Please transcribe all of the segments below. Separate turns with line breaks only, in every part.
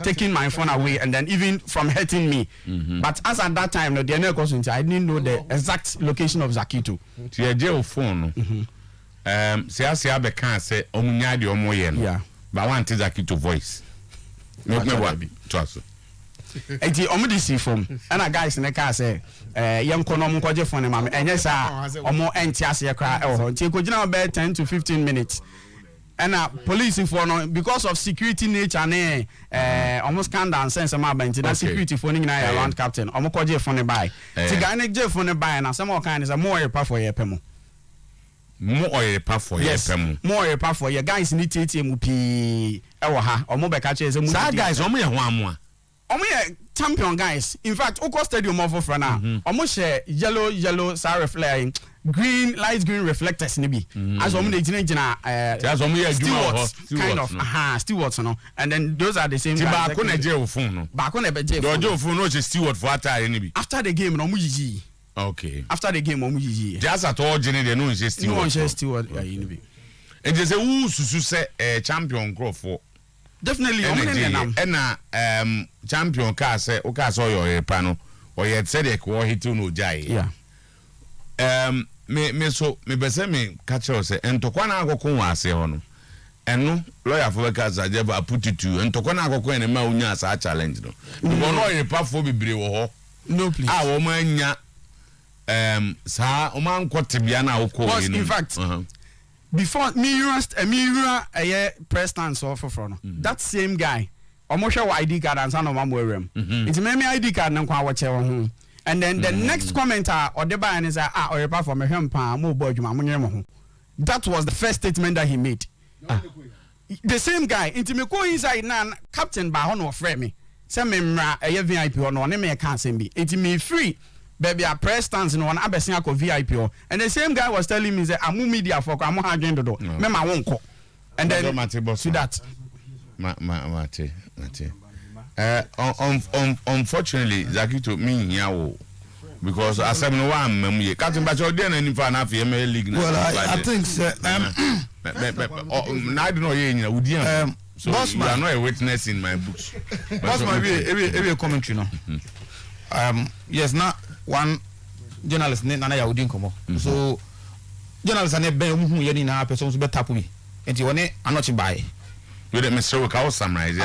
taking my phone away and then even from hurting me. But as at that time, I didn't know the exact location of Zakito.
Your jail phone. Say I can't say Omunyadi Omoyen.
Yeah.
But I want Zakito voice. Make me what trust.
And the omidisi phone. And a guys in the car say, young Konom Koje phone, ma'am. And yes, or more anti-asia cry. Oh, take about 10 to 15 minutes. And police for because of security nature and almost can down sense some that security phoning around captain almost call phone by the phone by and some more kind is a more pa for your pemo
more pa for your pemo
more pa for your guys need TTMP ewa or mobile catches
guys one
champion guys. In fact, Oko Stadium of Frana, almost yellow, sorry, flying, green, light green reflectors, maybe. As only stewards, kind of, stewards, no. And then those are the same.
Back on a jail phone. Back on a jail phone, no, steward for
after the game, no muji.
Okay.
After the game, no muji.
Just at all, Jenny, they know it's steward.
No, just steward. And
just a who say a champion grow for.
Definitely,
and champion car say, okay, so your panel or you had said it or he to no jai.
Yeah.
Me bese me catch us and to kwana go kunwa se hono. And no lawyer for cars I never put it to and to kwana go kwen ma unya sa challenge no. No lawyer pa for bebre wo ho.
No please.
Ah wo man nya sa o man kwotebia na wo ko
in fact before Mira press stance off for that same guy almost show ID card and son of Mamwem. It's me ID card and watch and then the next commenter or the ban is or apart from a hempa more boy. That was the first statement that he made. The same guy into me go inside now captain by honor frame me. Send me a VIP or no name can't send me. It's me free. Baby, I press stance in one abesia ko VIP and the same guy was telling me that I'm media for I'm hanging the door. Remember I won't call. And then to that.
Unfortunately, Zakito me here because as I'm one memory, Captain Bacho then any fan of ML League.
Well, I think
I don't know you so you are not a witness in my books.
Boss my every commentary no. Yes, now one journalist na ya udin komo. So journalist na be hu ye ni na person so be tap me. Enti woni anochi buy.
We the Mr. Waka summarize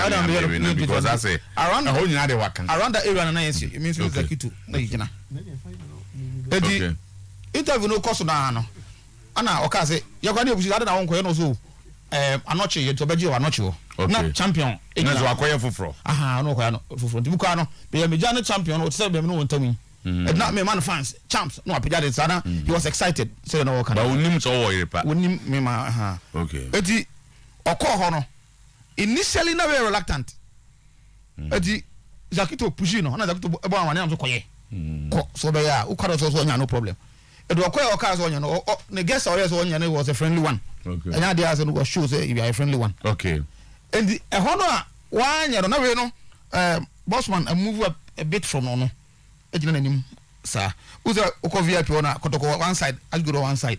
because I say
around
the whole united wakan.
Around the area na yes, it means Zakito na yina. Enti interview no cost na no. Ana o ka say you go na ebusi ade na won koye no so anochi ye to beji o anochi o. Na champion
na zo akoye foforo
no koya no foforo nti buka no be me jana champion o tse be me no wontam and not me man fans champs no apija de sana he was excited say no work
but unim so wo yepa
unim me ma
okay
eti okọ no initially na very reluctant eti Zakito pushi no na Zakito ebo anwane am so koye ko so be ya ukado so nya no problem edo okoye oka so nya no ne guess or yes nya no was a friendly one
okay
and there as no show say you are a friendly one
okay
and the hono a one nya no na we no bossman move a bit from no ejina nanim sa uza uko VIP ona kotoko one side as go one side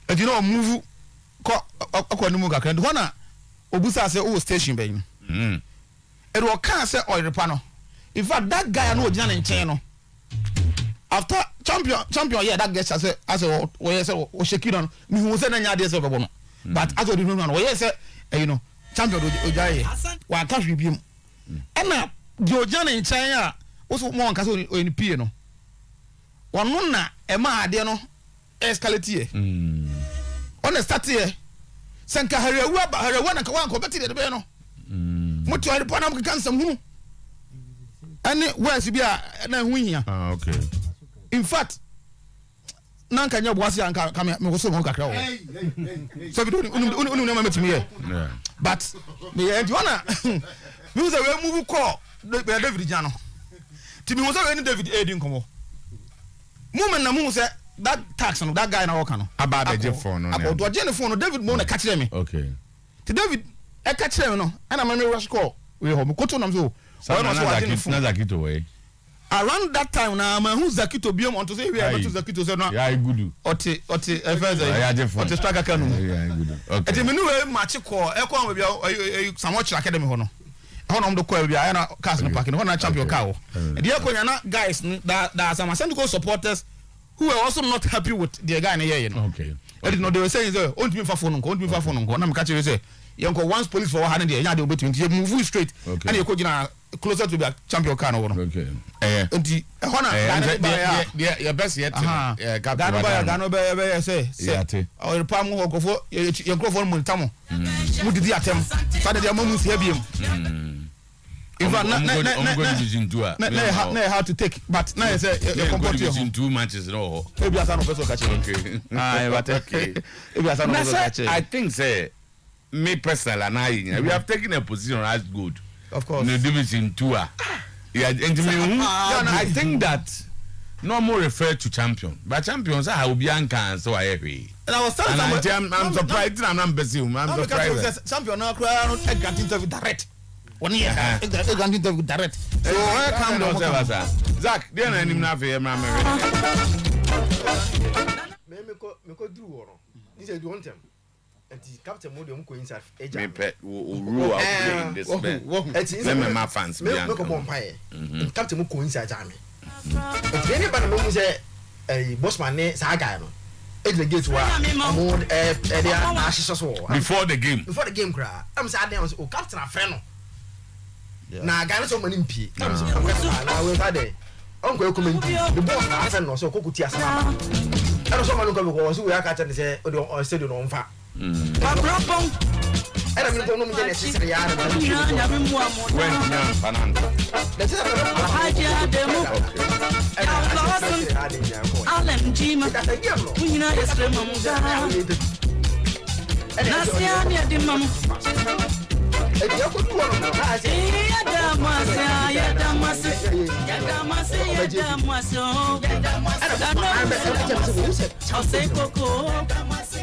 ejina move ko akwani kakra de hona obusa say o station ben edo kan say oirepa no in fact that guy no ojina ne nchen no after champion yeah that guy say as o yes o shekino mi hu say na nya de say bebo no but as o di no no yes you know champion ojaye wa ka hwe biem na de ojina ne nchen a also mo nka so o ni pie no wonu na e ma ade no escalate here on start here sanka harewa na ka wan ko beti de be no mutu ari pa na mo kan sam hu ani wes bia na hu hia
okay
in fact nanka nya boase anka me go so mo kakra wo so bi unu na metimi here but me e wanna we say we move call David Jano timi wo say we David Edin komo moment na mu say that tax no that guy na work no
about the phone no
about do je phone no David mo na catch me
okay
ti David e catch me no ana me rush call we ho me koto nam so
na Zakito way
around that time na ma hu Zakito biom on to say we are to Zakito say no
yeah good
oti oti strike kanu
yeah good okay
e me no we match call e ko am bia Samuel academy ho no How the call be I cars no parking. How champion car. The Yakonya guys that are some Asantico supporters who are also not happy with the guy in here, you know.
Okay.
They were saying, "Don't be for phone, don't be for phone." I'm catching you say, "You go once police for 100 days, you between you move straight, and you go closer to the champion car."
Okay.
Your best yet. Gano be say, "Oh, the palm go for your go for Montamo." Who did the attempt? Father, the moment here be him. In fact, not how to take, but now you say you comport you
in 2 matches. No,
maybe as an officer catching.
Okay. But okay. I think say me personally and we have taken a position as good.
Of course.
In the division 2. Yeah, I think that no more refer to champion, but champions are Obianka, so I agree.
And I was telling
I'm surprised. I'm surprised.
Champion now crown a grant interview direct. 1 year, a grant interview direct. So I come down,
Zach. Then I didn't have a man.
Me ko dru wo no. Ni say do want them. And the captain mo dem ko inside eja.
Me pet rule out playing this man. Let me my fans be
me ko bon pae. Captain mo ko inside jam me. And any bad mo say bossman ne sa guy no. The gate wa mo they are ashiso so.
Before the game
cry. I'm say I say captain a friend no. Na guy so many mpi. I'm say na we father. Uncle comment the boss na friend no so kokuti asama. I don't know because we are catching the or said on fire. I don't know the necessary yard.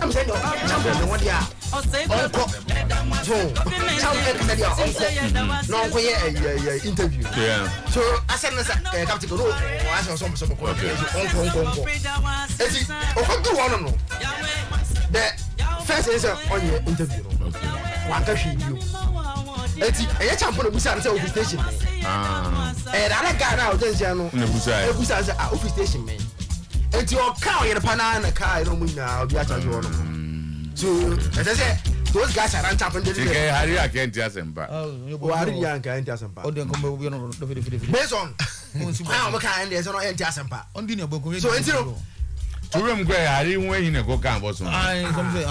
I'm saying no champion what dia onko no ko interview so I said no captain go no I say some ko onko esi o ko do one no the first is on your interview no one ka hwe you eti champion busa say office station that guy now just no busa say office station man. And your car, you're a banana car, you know, now, be at a zone. So, as I said, those guys are untapping the
Harry, I can't tell them, but
Harry, I can't tell them. Based on how kind there's no anti-asampa. So, until
to room where Harry went in a go camp or something.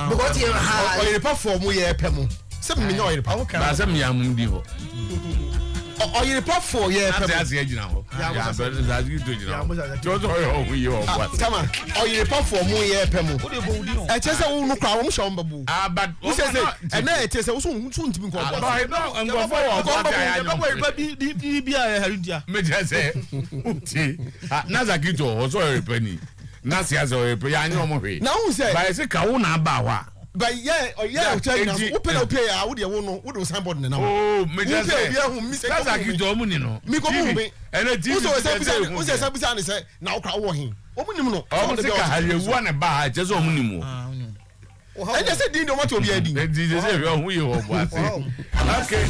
Because you have a perform with a pemu. 7 million power can some young divo. Or you report for yeah,
that's the edge now. Yeah, but that's you do, you know.
Come on, or you report for more yeah, Pemu. I just a woman crowd, Shambabu.
But
who says it? And then it is a soon to be called. I know, and go forward. Be a Harinja.
Major say, Nazakito, or so a penny. Nasias or a piano.
Now, who said,
I say, Kauna Bawa.
But yeah, open up here, I would have signboard in the number.
Oh, Major say, that's like you don't know.
Miko, and a
who's a substance say, now crowd him. Open no.
I was one about just on minimum.
I just said, didn't want to be a dean.
Who you are. Okay.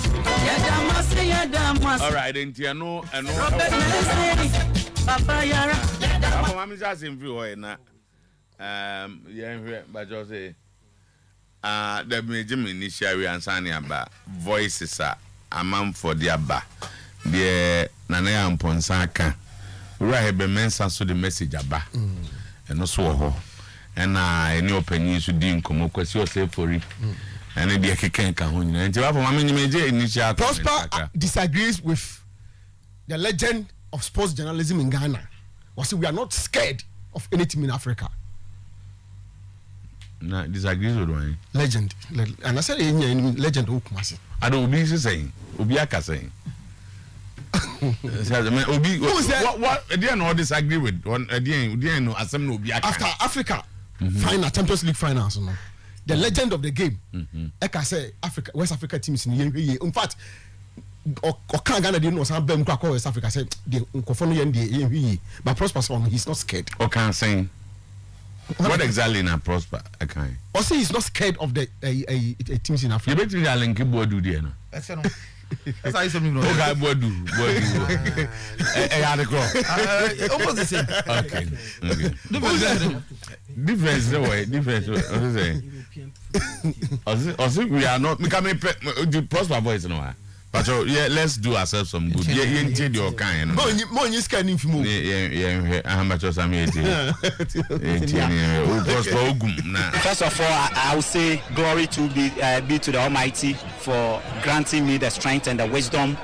All right, and Tiano and Papa Yara. I'm just in view now. Yeah, but just say. The major initiary and signing about voices are a man for the abba. The Nana and Ponsaka, where I be mentioned so the message abba and also and I knew open you should deem come up because you're safe for it. And then the Kikan Kahun and you have a major initial.
Prosper disagrees with the legend of sports journalism in Ghana. Was we are not scared of any team in Africa.
No, disagrees with one.
Legend. And I said, legend who Kumasi.
I don't be saying, Ubiaka saying. Obi, what? I didn't know disagree with one. I didn't know Assembly Ubiaka.
After Africa, final Champions League finals, no. The legend of the game. Eka say Africa, West Africa teams in the in fact, Okan Ghana didn't know some Bem Kwako West Africa said the Nkofonu Yendi, but Prosper Song, he's not scared.
Okan saying. What exactly now, Prosper?
Also, he's not scared of the teams in Africa.
You bet me that Lenki boy do there.
That's That's how you some know.
Okay, bodu.
Almost the same.
Okay. Difference the way. Also, we are not becoming the prosper boys no. But yeah, let's do ourselves some good. Yeah, indeed your kind.
More you scanning for move.
Yeah. How much was I made?
First of all, I will say glory to be to the Almighty for granting me the strength and the wisdom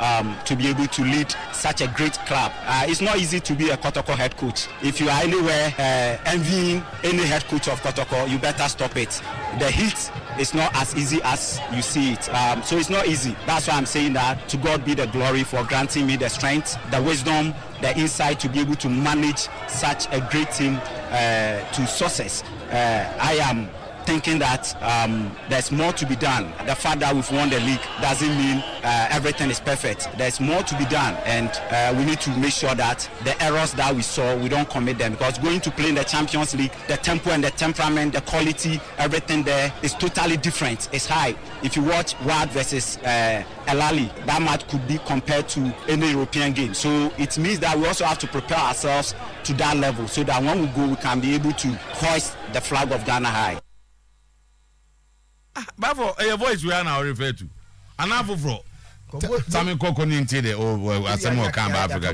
to be able to lead such a great club. It's not easy to be a Kotoko head coach. If you are anywhere envying any head coach of Kotoko, you better stop it. The heat is not as easy as you see it. So it's not easy. That's why I'm saying that to God be the glory for granting me the strength, the wisdom, the insight to be able to manage such a great team to success. I am thinking that there's more to be done. The fact that we've won the league doesn't mean everything is perfect. There's more to be done, and we need to make sure that the errors that we saw, we don't commit them, because going to play in the Champions League, the tempo and the temperament, the quality, everything there is totally different. It's high. If you watch Wad versus Elali, that match could be compared to any European game. So it means that we also have to prepare ourselves to that level, so that when we go, we can be able to hoist the flag of Ghana high.
But for a voice we are now referred to. And now for Sammy Coconinte, Asamo Kamba Africa.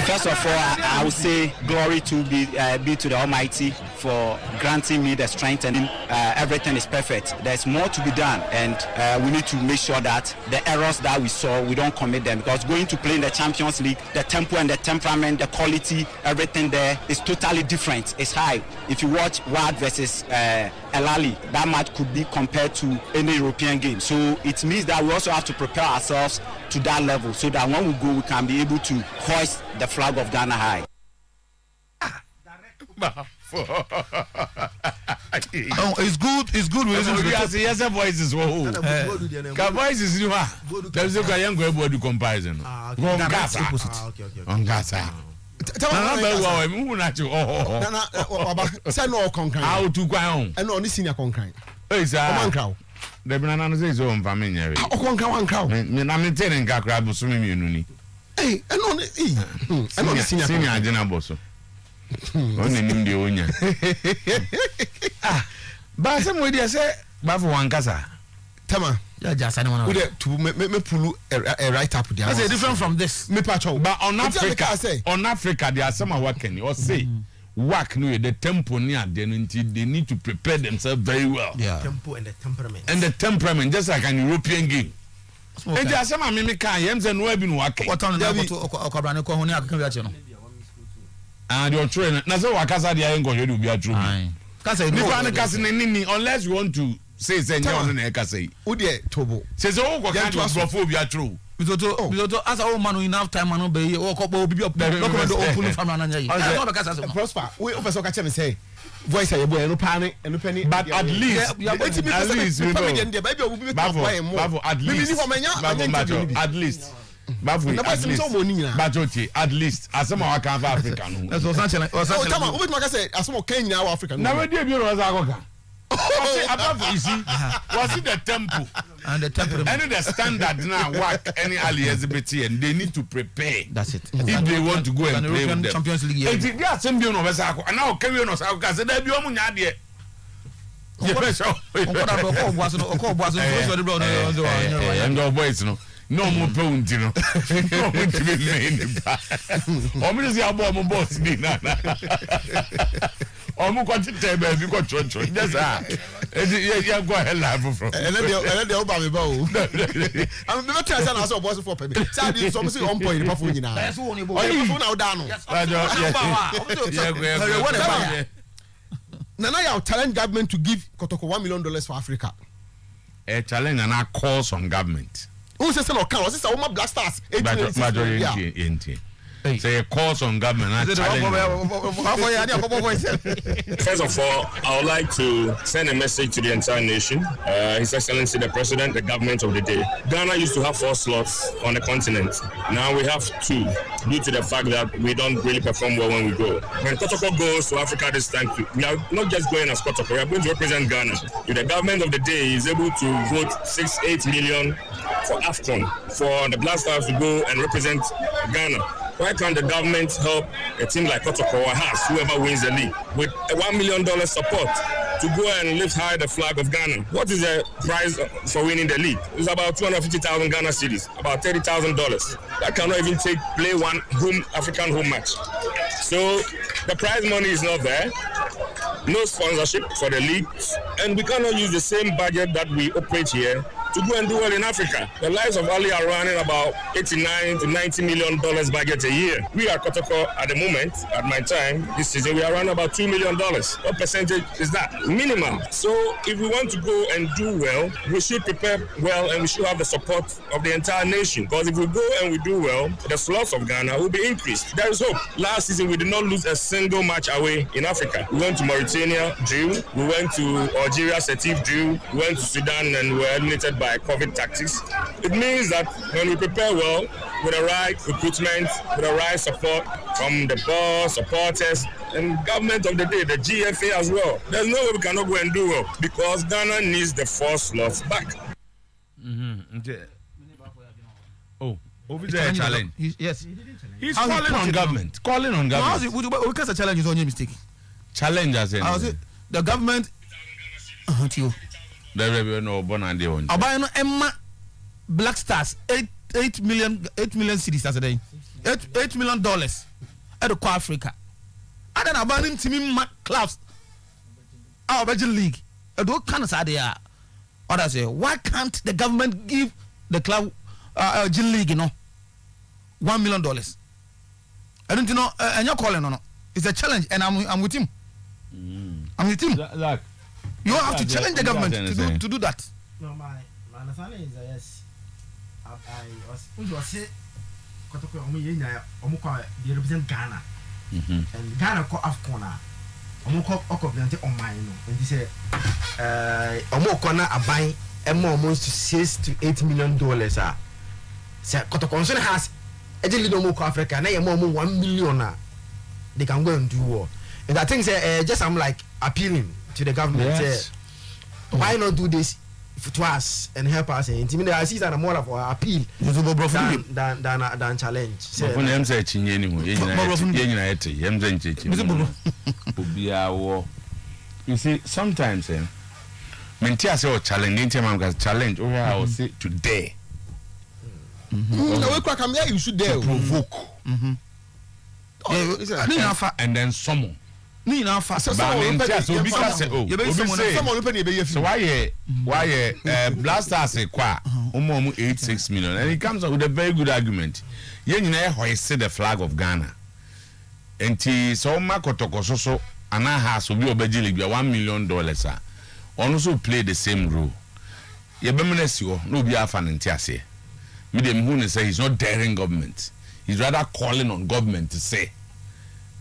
First of all, I will say glory to be to the Almighty for granting me the strength, and everything is perfect. There's more to be done, and we need to make sure that the errors that we saw, we don't commit them, because going to play in the Champions League, the tempo and the temperament, the quality, everything there is totally different. It's high. If you watch Wad versus Elali, that match could be compared to any European game. So it means that we also have to prepare ourselves to that level, so that when we go, we can be able to hoist the flag of Ghana high.
It's good.
Yes, voices. Voices, you are. There's a young girl do comparison. On Gaza. How to go on?
And only senior concrete.
The banana says, "Oh, I'm family."
One cow.
I'm telling Gakrab swimming in.
Hey, and only senior
dinner bosso. Only in the onion. But some way they say, Bafu Wankasa.
Tama. Yeah, just I don't want
to me pull a right up there.
That's different from this.
Me pacho.
But on Africa, there are some working. Or say, work no the tempo near they need to prepare themselves very well.
Yeah.
Tempo and the
temperament, just like an European game. And there are some American games and we've been working.
What on the Okabrane Kohoni Akabiacho?
And your trainer, Nazo Wakasa, the Ango, you be a true. Unless you want to say, say,
Tobo
says, oh, what kind of phobia true.
As a woman, enough time, and obey or couple be up there. Open from
Prosper. We also catch him say, voice a boy, no panic, and no penny.
But at least, at least, as some of our African.
That's what I said. As some of Kenya African.
Never did you as I you see, was it the tempo
and the temperament
and the standard now work any LGBT, and they need to prepare.
That's it.
If they want to go and play with them.
Champions League.
And they are same and now can we not say there be omun yade. And boys no more pound, you know. No one to be made. Almost the album boss. Almost got to tell me if you got church. Yes, I go ahead live from.
And then the Obama bow. I'm not trying to answer boss for me. Sadly, it's obviously on point. That's all you now down. Nana, challenge government to give Kotoko $1 million for Africa.
A challenge and I calls on government.
Who says no count? This is our Black Stars.
Majority. Say a course on government.
First of all, I would like to send a message to the entire nation. His Excellency the President, the government of the day. Ghana used to have 4 slots on the continent. Now we have 2 due to the fact that we don't really perform well when we go. When Kotoko goes to Africa this time, we are not just going as Kotoko, we are going to represent Ghana. If the government of the day is able to vote 6-8 million for AFCON, for the Black Stars to go and represent Ghana. Why can't the government help a team like Kotoko or Haas, whoever wins the league, with a $1 million support to go and lift high the flag of Ghana? What is the prize for winning the league? It's about 250,000 Ghana cedis, about $30,000. That cannot even play one African home match. So the prize money is not there. No sponsorship for the league, and we cannot use the same budget that we operate here to go and do well in Africa. The likes of Ali are running about $89 to $90 million budget a year. We are Kotoko at the moment, at my time, this season, we are running about $2 million. What percentage is that? Minimal. So if we want to go and do well, we should prepare well and we should have the support of the entire nation. Because if we go and we do well, the slots of Ghana will be increased. There is hope. Last season, we did not lose a single match away in Africa. We went to Mauritania, drew. We went to Algeria, Setif, drew. We went to Sudan and were eliminated by COVID tactics. It means that when we prepare well, with the right recruitment, with the right support from the boss, supporters, and government of the day, the GFA as well, there's no way we cannot go and do well because Ghana needs the 4 slots back.
Oh, over there challenge.
Yes.
He's calling on government. Calling on government.
We can't challenge is on your mistake.
Challenge as in.
The government.
There will no born and they won't.
Abayano Emma Black Stars 8 million cities as a day. $8 million at the Africa. And then abandoning team clubs. Our Belgian league. A do kind of sad they are. Others say, why can't the government give the club Belgian league, $1 million? I don't know, and you're calling on it. It's a challenge, and I'm with him. I'm with him. You have to challenge the government to do that.
No, my understanding is that yes, I was say they represent Ghana, and Ghana call AFCON. On mine, and they say, Omokona a buying almost $6 to $8 million. Say, Kotokonson has a little more Africa, and I am more $1 million. They can go and do war. And I think just I'm like appealing to the government.
Yes.
Why not do this to us and help us and intimidate? I see that more of our appeal than challenge.
You see, sometimes I say challenge over I will say today.
You should dare
provoke. And then someone. So why blasters say qua 86 million, and he comes up with a very good argument. Hoist the flag of Ghana. And so Makotoko so and I has to be obedient $1 million. Also play the same role. Yebemenesio no be a fan and tiase. Medium Hoon say he's not daring government. He's rather calling on government to say.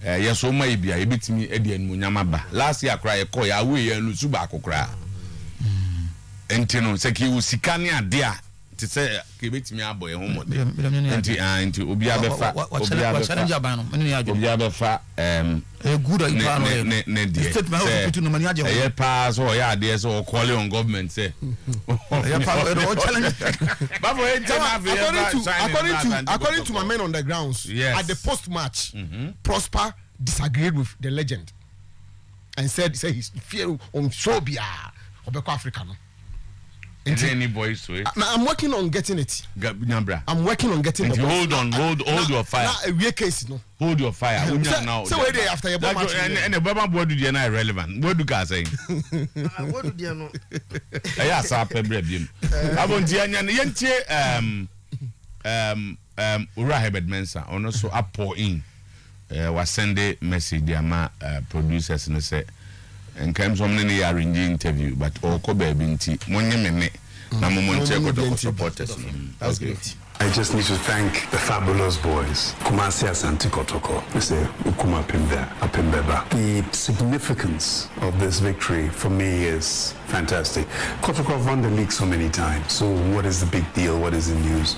Yes, so maybe I beat me Eddie and Munyamaba. Last year, cry a coy away and Subako cry. And Tino said he was Sikania dear to say, give it me a boy home. And to Obiabefa, a good pass or yeah, there's all calling on government. Say,
according to my men on the grounds, yes. At the post match, Prosper disagreed with the legend and said he's fear on Sobia or Africa.
Any boys to it?
I'm working on getting it. I'm working on getting it.
Hold your fire. Hold your fire.
Now. So wait after your match.
And the Baba board is not relevant. What do you say?
What do you know?
Yes, I pay bread. I want Ura Hebed Mensa, and also up pour in. Was send a message, the ama producers and say. And comes from any arranging interview, but all Kobe Binti, Monyamene, Namonte supporters.
That's great.
I just need to thank the fabulous boys, Kumasi Asante Kotoko, Ukuma Apimbeba. The significance of this victory for me is fantastic. Kotoko have won the league so many times, so what is the big deal? What is the news?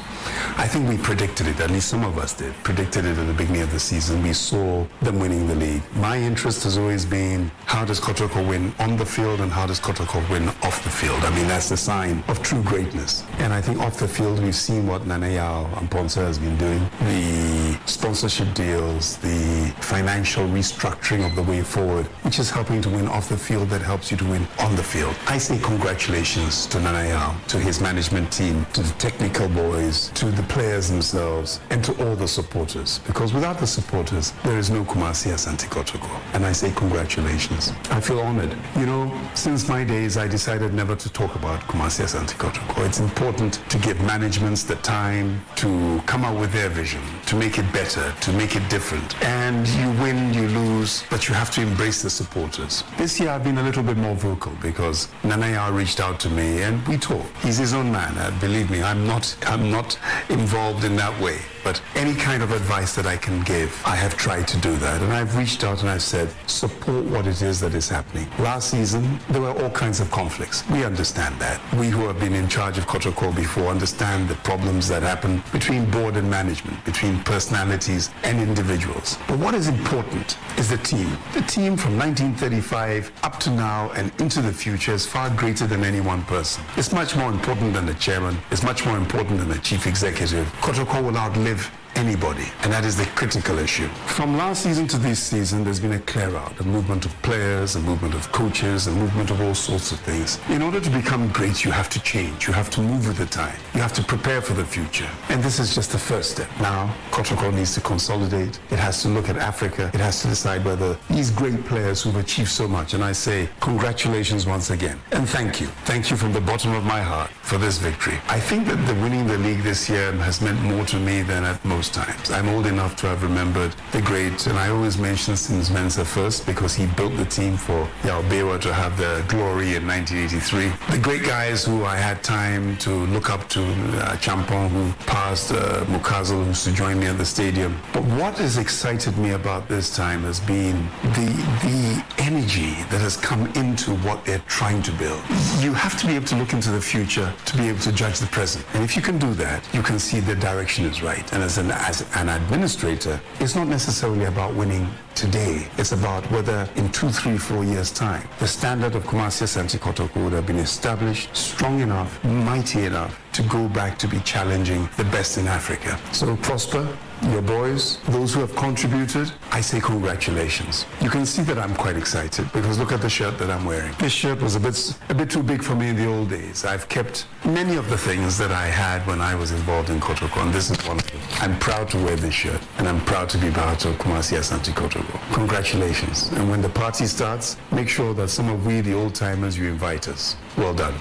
I think we predicted it, at least some of us did, predicted it at the beginning of the season. We saw them winning the league. My interest has always been, how does Kotoko win on the field and how does Kotoko win off the field? I mean, that's the sign of true greatness. And I think off the field, we've seen what Nana Acheampong has been doing. The sponsorship deals, the financial restructuring of the way forward, which is helping to win off the field, that helps you to win on the field. I say congratulations to Nana Acheampong, to his management team, to the technical boys, to the players themselves, and to all the supporters. Because without the supporters, there is no Kumasi Asante Kotoko. And I say congratulations. I feel honored. You know, since my days, I decided never to talk about Kumasi Asante Kotoko. It's important to give managements the time to come up with their vision, to make it better, to make it different. And you win, you lose, but you have to embrace the supporters. This year, I've been a little bit more vocal because Nana reached out to me and we talked. He's his own man. Believe me, I'm not involved in that way. But any kind of advice that I can give, I have tried to do that. And I've reached out and I've said, support what it is that is happening. Last season, there were all kinds of conflicts. We understand that. We who have been in charge of Kotoko before understand the problems that happen between board and management, between personalities and individuals. But what is important is the team. The team from 1935 up to now and into the future is far greater than any one person. It's much more important than the chairman. It's much more important than the chief executive. Kotoko will outlive anybody, and that is the critical issue. From last season to this season, there's been a clear out, a movement of players, a movement of coaches, a movement of all sorts of things. In order to become great, you have to change. You have to move with the time. You have to prepare for the future. And this is just the first step. Now, Kotoko needs to consolidate. It has to look at Africa. It has to decide whether these great players who've achieved so much, and I say congratulations once again. And thank you. Thank you from the bottom of my heart for this victory. I think that the winning the league this year has meant more to me than at most times. I'm old enough to have remembered the great, and I always mention Sims Mensah first because he built the team for Yalbewa to have the glory in 1983. The great guys who I had time to look up to, Acheampong, who passed Mukazel, who used to join me at the stadium. But what has excited me about this time has been the energy that has come into what they're trying to build. You have to be able to look into the future to be able to judge the present. And if you can do that, you can see the direction is right. And as an administrator, it's not necessarily about winning today. It's about whether in 2, 3, 4 years' time, the standard of Kumasi Asante Kotoko would have been established, strong enough, mighty enough to go back to be challenging the best in Africa. So Prosper, your boys, those who have contributed, I say congratulations. You can see that I'm quite excited because look at the shirt that I'm wearing. This shirt was a bit too big for me in the old days. I've kept many of the things that I had when I was involved in Kotoko, and this is one of them. I'm proud to wear this shirt, and I'm proud to be part of Kumasi Asante Kotoko. Congratulations. And when the party starts, make sure that some of we, the old timers, you invite us. Well done.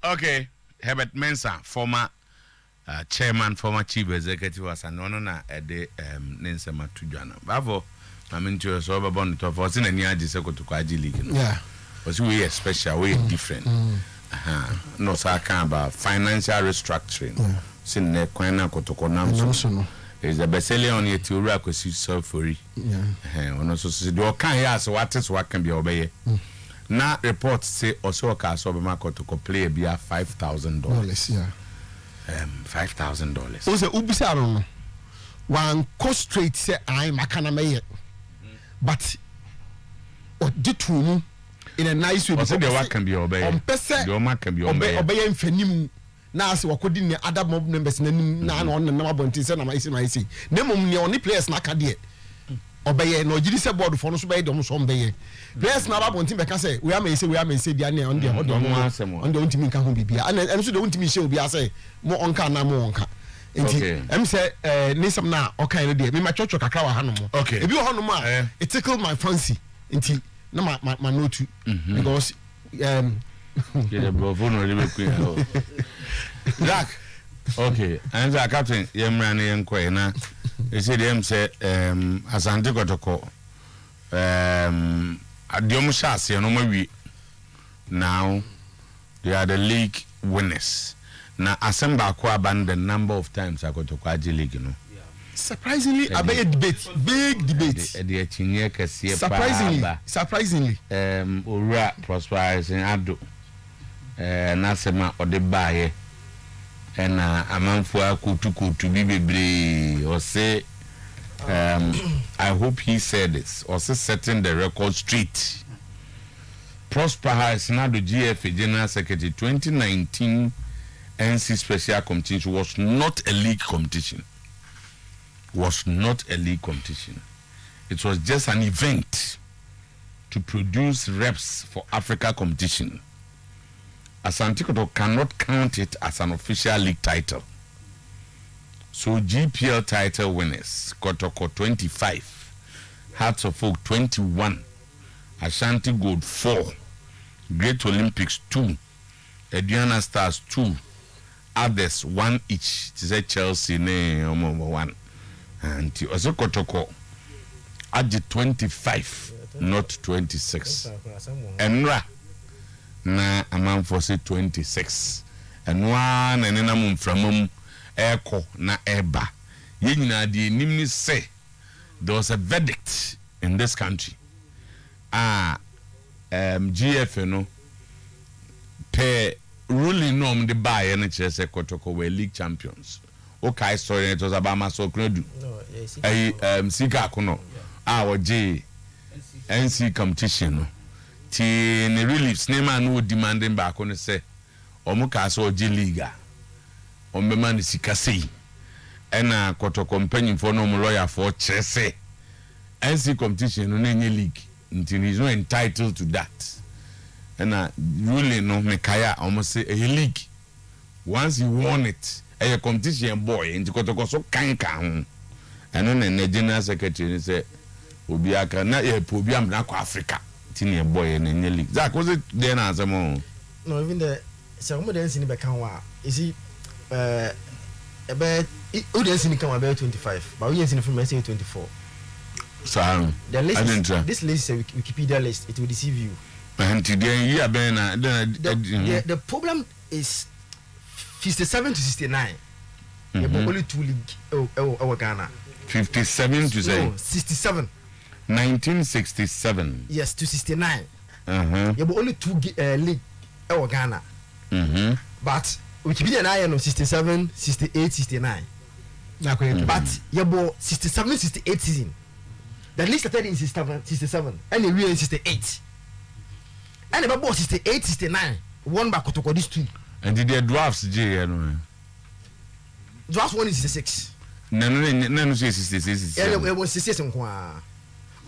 Okay, Herbert Mensah, former chairman, former chief executive, was an honor at the Nensa Matujana. Bravo, I'm into a sober bonnet of us in a near Jiseko to Kwaji League. Yeah. But we are special, we are different. No, so I can about financial restructuring. Sin ne Kwana Kotoko is a bestseller on your theory, because you so free. And also, do can hear so what is what can be obeyed. Now, reports say also a cast of Marco to play a beer $5,000. Yeah. $5,000.
Was a Ubisaro one cost straight say I'm a caname, but what did to in a nice way because
the work can be obeyed. On Pessa, your mark can be obeyed
fenim. Now, so what couldn't other mob members none on the number of things and I see. Nemo, the only players not a dear. Obey no judicial board for us by them some bay. Players now about him, I can say, we may say, Diana on the on the team can be beer. And so the ultimate show be I say, more onka, na more onka. I'm say, Nisam now, okay, dear, me my church or Kakawa Hanum. Okay, if you Hanuma, it tickled my fancy until no, my note because,
Jack. Okay, and the captain, Yemrani and Quena, they said him say, Asante Kotoko, Adiomushasi, no maybe now they are the league winners. na Asemba ko aban the number of times Kotoko Agye league no.
Surprisingly, a big debate. Surprisingly.
Ura Prosperous in Ado. Nasema Odebaye. And Amanfua Kutuku to be bebre or say I hope he said this or say setting the record straight. Prosper has now the GFA General Secretary 2019 NC Special Competition was not a league competition. Was not a league competition. It was just an event to produce reps for Africa competition. Asante Kotoko cannot count it as an official league title. So GPL title winners, Kotoko 25, Hearts of Oak 21, Ashanti Gold 4, Great Olympics 2, Aduana Stars 2, others 1 each. It is Chelsea number 1. And also Kotoko Agye 25, not 26. Enra na Amanfo say 26. And one and enamum from Eko na Eba. Ye nyina de nimni say there was a verdict in this country. GF no per ruling norm the buy and say Kotoko were league champions. Okay, sorry, it was about Masokredu. Sika Kuno. Our J NC competition. Ti ne reliefs nema no demanding back on say Omuka so J Liga. Ombema ni sika sei. Ena Kotoko companion for no lawyer for Chese. NC competition no nye league. Until he's not entitled to that. Ena ruling no mekaya almost say a league. Once he won it, a competition boy into Kotoko so kanka ho. Eno na general secretary say obi aka na e program na kwa Africa tini boy na nye league. That was it there na asemo.
No, even the some dance in the Bekanwa. Is he about audience in come about 25, but we in from 24.
So
the list this list is a Wikipedia list, it will deceive you.
And today you are
the problem is 57 to 69. Only 2 league Ghana.
57 to say
67.
1967.
Yes, to 69. You only 2 league Ghana. But Wikipedia na no 67, 68, 69. But you 67, 68 season. The league started in 67 and the real in 68. And the ball 68, 69 won by Kotoko this 2.
And did the drafts J no?
Draft 1 is 66.
No 66.
Yeah, it was 66 nkwa.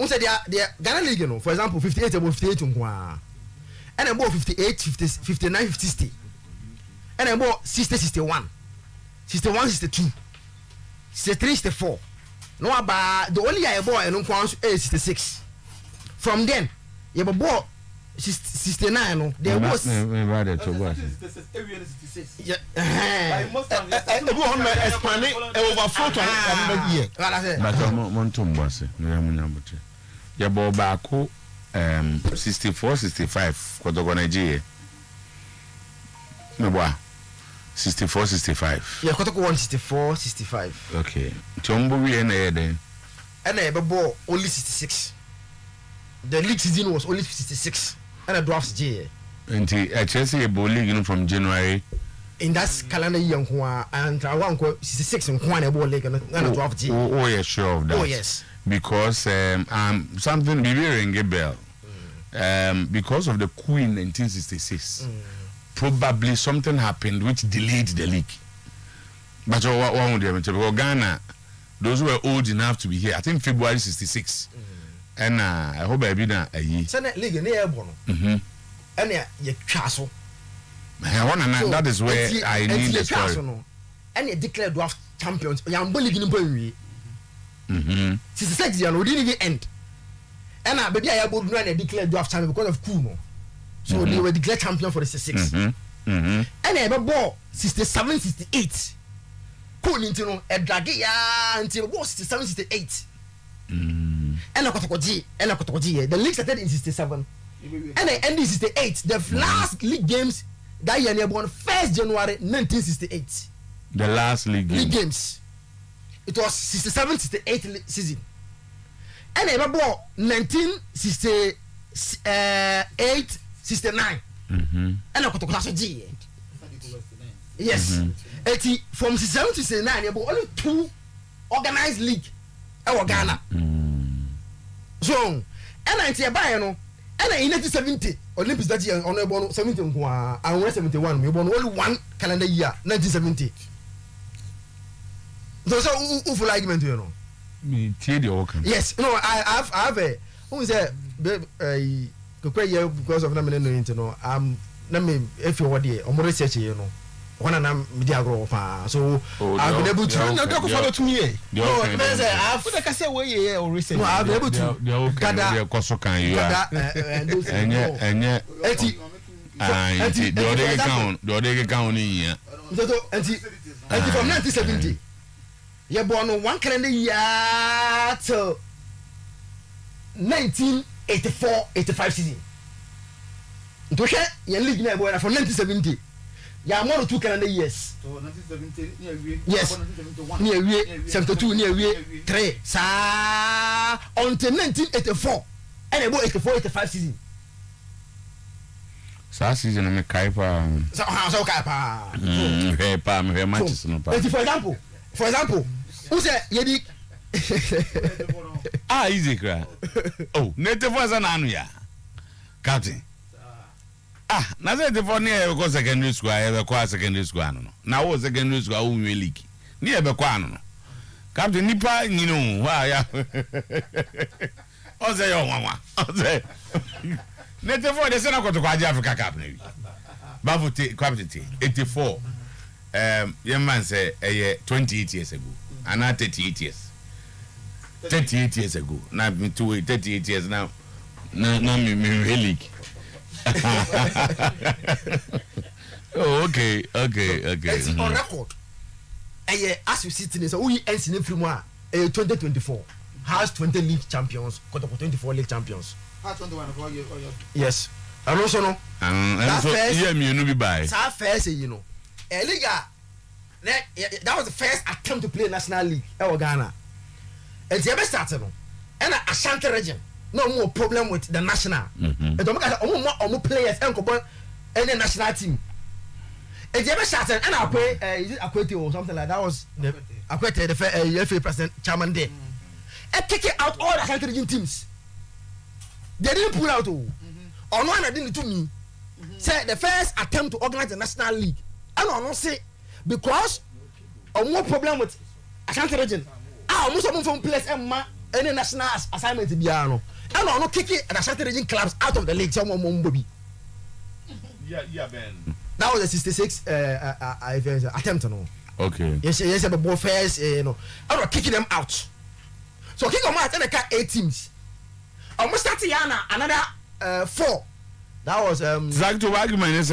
On said the Ghana League no, for example 58 about 58 nkwa. And about 58, 50, 59, 50, 60. And about 60, 61. 61, 62. 63, 64. No about the only I bought and nkwa is 66. From then, you have bought 69 no there was
rather to what
yeah
expanding over 4 years
but montum was ya bo baako 64 65 Kotoko Nigeria me boa 64 65
yeah Kotoko 164 65
okay chombo wi na yeden
and I bought only 66. The league season was only 66. And a drafts J.
And Chelsea a ball league from January.
In that calendar year, and I want 66 and one a ball league and a draft J.
Oh, yes, sure of that.
Oh, yes.
Because something be ring a bell. Because of the coup in 1966, probably something happened which delayed the league. But what would you because Ghana, those who were old enough to be here, I think February 66. And I hope I be that a year.
Senate League in the airborne. And you castle.
That is where I need the story.
And you declare draft champions. You are bullying in Bowie. 66 years, we didn't even end. And I baby I would run a declare draft champion because of Kumo. So they were declared champion for the 66. And I have a ball 67, 68. Cool into a draggy until 67, 68. And I got the league started in 67 and I ended in 68. The last league games that year they born 1st January 1968.
The last league
games. It was 67-68 season. And they born 1968-69. And I got to class G. Yes. From 67 to 69, there were only 2 organized league in Ghana. So, and I say by no, and in 1970 Olympics that year on about 70 and 71, we born only 1 calendar year 1970. Those are who argument, you know.
Me yes, no, I have a who say because of
them you know. Let me if you want the research, you know. One and I'm media grow so I've been able to follow to me. No, I've been able to gather
Kosokan you are and the other count here.
And from 1970, you're born on 1 calendar year till 1984-85 season. To share your league from 1970. Yeah, 1 or 2 calendar years.
So 1970,
yes. 72, 3. Until 1984. And about 84-85 season.
So season I'm a kaipa.
So kaipa. For example, who said Yedi?
Easy cry. Oh, native was an anuya. Captain. Na say the for near go secondary school I be kwa secondary school no na wo secondary school wo nwe league ni e be kwa no captain nipa nyinu wa ya o say yo nwa o say net for the sena ko to kwa Africa Cup na wi bavuti captain 84 young man say 28 years ago and 38 years 38 years ago na me to 38 years now na me league. Oh, okay.
It's on record. As you see today, so we ends in 2024 has 20 league champions, 24 league champions. Yes. And also no.
And so yeah, me no be by.
So first, you know, Liga. That was the first attempt to play national league in Ghana. And the ever started no. And Ashanti region. No more problem with the national. And don't make more players and any national team. And the ever started and I play is it Akwete or something like that was the Akwete the FA president chairman there. And kick it out all the Ashanti region teams. They didn't pull out all. On one I didn't to me. Say the first attempt to organize the national league. I don't say because of more problem with Ashanti region. Almost some from players and any national assignment to be ano. And no kicking the Ashanti region clubs out of the league. Someone Mumbobi.
Yeah, Ben.
That was the 66 attempt. No.
Okay.
Yes, but both first, you know, I was kicking them out. So kick them out and they got 8 teams. Almost 30 yana another 4. That was
Exactly argument is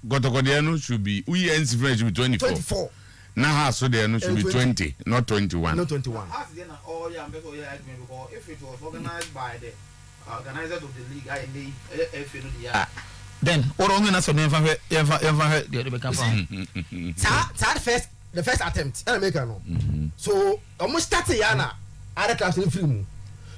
Gotokodiano should be ends should be 24. Now so there should be 20, not 21.
Not 21.
If it was organized by the organizers of the league, then what only not so never the become
the first attempt and make no. So almost 30 yana other clubs in film.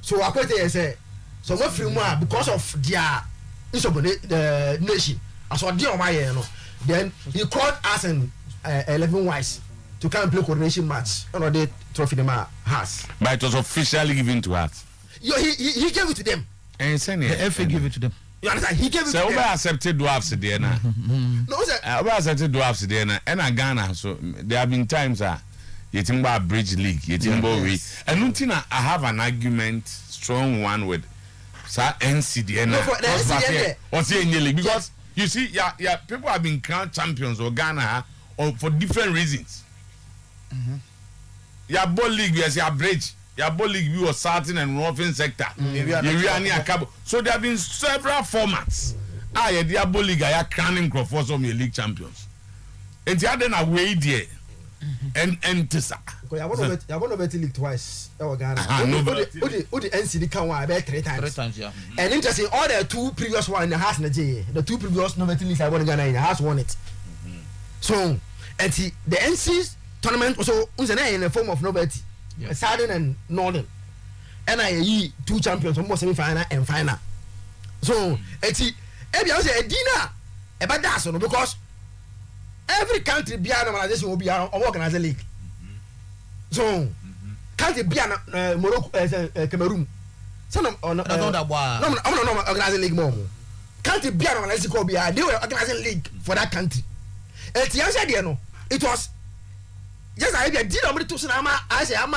So I put say so what film because of their the nation. As what deal my no. Then he called us and 11 wise to come and play coordination match on the trophy the man has.
But it was officially given to us.
He gave it to them.
And
the FA gave it to them.
You understand? He gave it to them.
So we accepted dwarfs there now.
No, sir.
We accepted dwarfs there now. And Ghana, so there have been times you think about bridge league, you think about we. And nothing I have an argument, strong one with NCD.
No, for the NCD.
What's in the league? Because you see, yeah, people have been crowned champions of Ghana or for different reasons. Yeah, ball league, yes, yeah, bridge. Yeah, ball league, we were starting and roughing sector. So there have been several formats. Yeah, ball league, I crowning for some league champions. And the other away there. and tisa.
Because I want to bet league twice. Oh Ghana. Odi NCD can one bet 3 times.
3 times, yeah.
And interesting, all the 2 previous one in the house in the 2 previous novelty leagues I won in Ghana in the house won it. So and the NC's tournament also in the form of novelty. Southern and Northern. And I 2 champions almost semi-final and final. So it's a dinner about that so because every country be an organization will be an organized league. So country be an Morocco Cameroon. So no organized league more. Country be an organized league be they were organizing league for that country. And the answer there no it was just I did number 2 I say I'm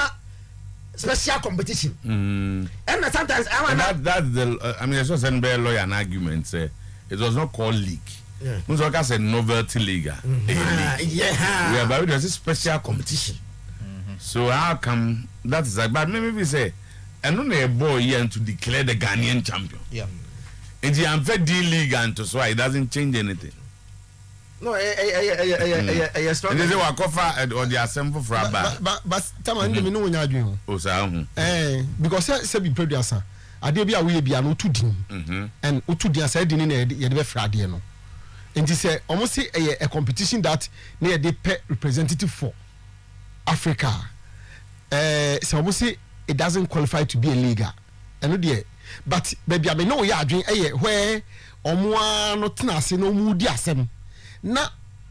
special competition. And sometimes
that's the I mean it's just a lawyer an argument say it was not called league.
Yeah.
Muzoka said novelty league. Yeah, but it was a special competition. So how come that is like but maybe we say and only a boy here to declare the Ghanaian champion.
Yeah.
In the unfair D league and to so it doesn't change anything.
No,
and they say wakofa or the assemble for a bar.
But tama ndemi no nya adwen
o sa hu
because say be producer ade bi a we bi an otu din and otu din say din na ye de be fra ade no nti say almost say a competition that na ye de pe representative for Africa so almost say it doesn't qualify to be a league and no but baby I know ya adwen where omo no tena ase no mu di asem na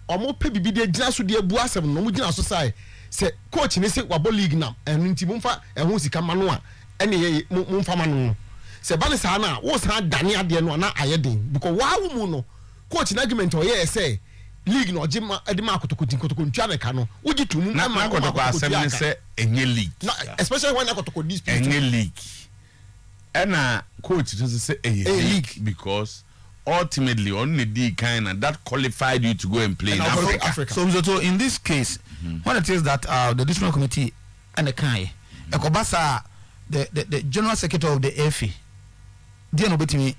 omo pe bibi de gina so de abu asem no mu gina so sai se coach ni se wabo league nam enu nti mumfa ehun sika manu a ene ye mumfa manu se ba ne sa na wo sa dane ade no na ayeden because wa wo mu no coach na argument o ye say league no jima ade ma kotokoti ntwa na ka no uji tumu
na kotoko asem ni se enye league
especially when kotoko dispute
enye league ena coach just say a league because ultimately only the kind of that qualified you to go and play in Africa.
So in this case, what it is that the district committee and the Kai, Ekobasa, the general secretary of the FA, they no betimi.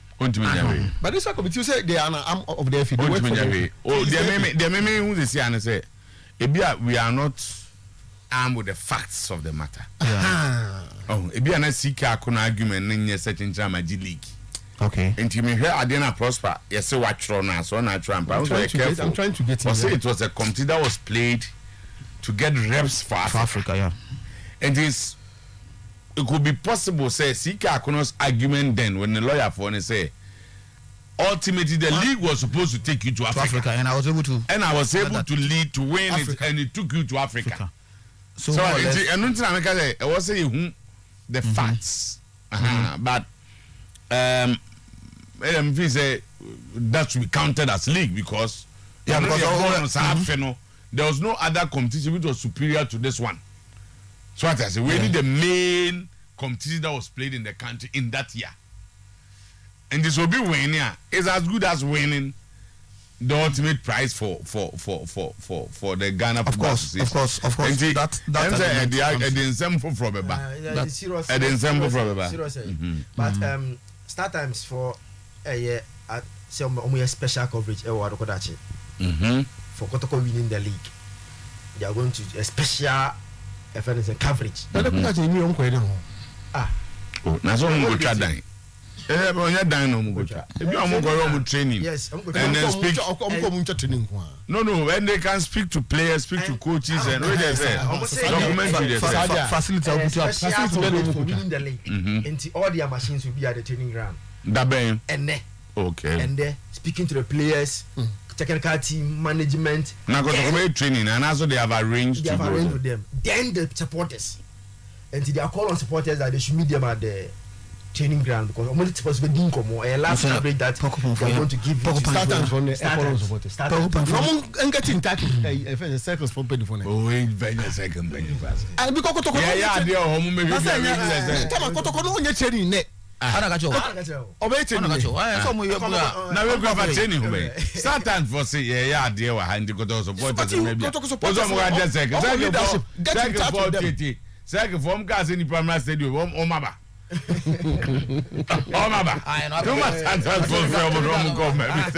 But this committee say they are an arm of the FA.
They may who they say and say, we are not armed with the facts of the matter. Oh, if you are not seeking an argument in certain drama league.
Okay.
And you may hear Adena Prosper. Yes, so watch now. So not Trump. I'm trying
to get.
Say it was a committee that was played to get reps for Africa.
Yeah.
And it could be possible. Say Sika Akono's argument then when the lawyer for and say, ultimately the league was supposed to take you to Africa,
and I was able to.
And I was able to lead to win it, and it took you to Africa. So and I was saying the facts, but. If say that should be counted as league because there was no other competition which was superior to this one. So what I say, we need the main competition that was played in the country in that year, and this will be winning. It's as good as winning the ultimate prize for the Ghana.
Of course.
But start times for a year at some special coverage for Kotoko winning the league. They are going to a special coverage.
That's all we go try. Training.
Yes,
and then speak. No, when they can speak to players, speak to coaches, and what they say,
facility for winning the league. And all their machines will be at the training ground. And speaking to the players, technical team, management.
Now, training, and also they have arranged
with them. Then the supporters, and they are called on supporters that they should meet them at the training ground because only supposed to be doing como a last celebrate that they are going to give you
starters from the supporters. And get in touch with circles for penny for
oh, very second penny fast.
And because Kotoko training net.
Starters for say yeah dear and the supporters maybe second form cars in the primary stadium Omaba. Oh mama. Too much answers for from government.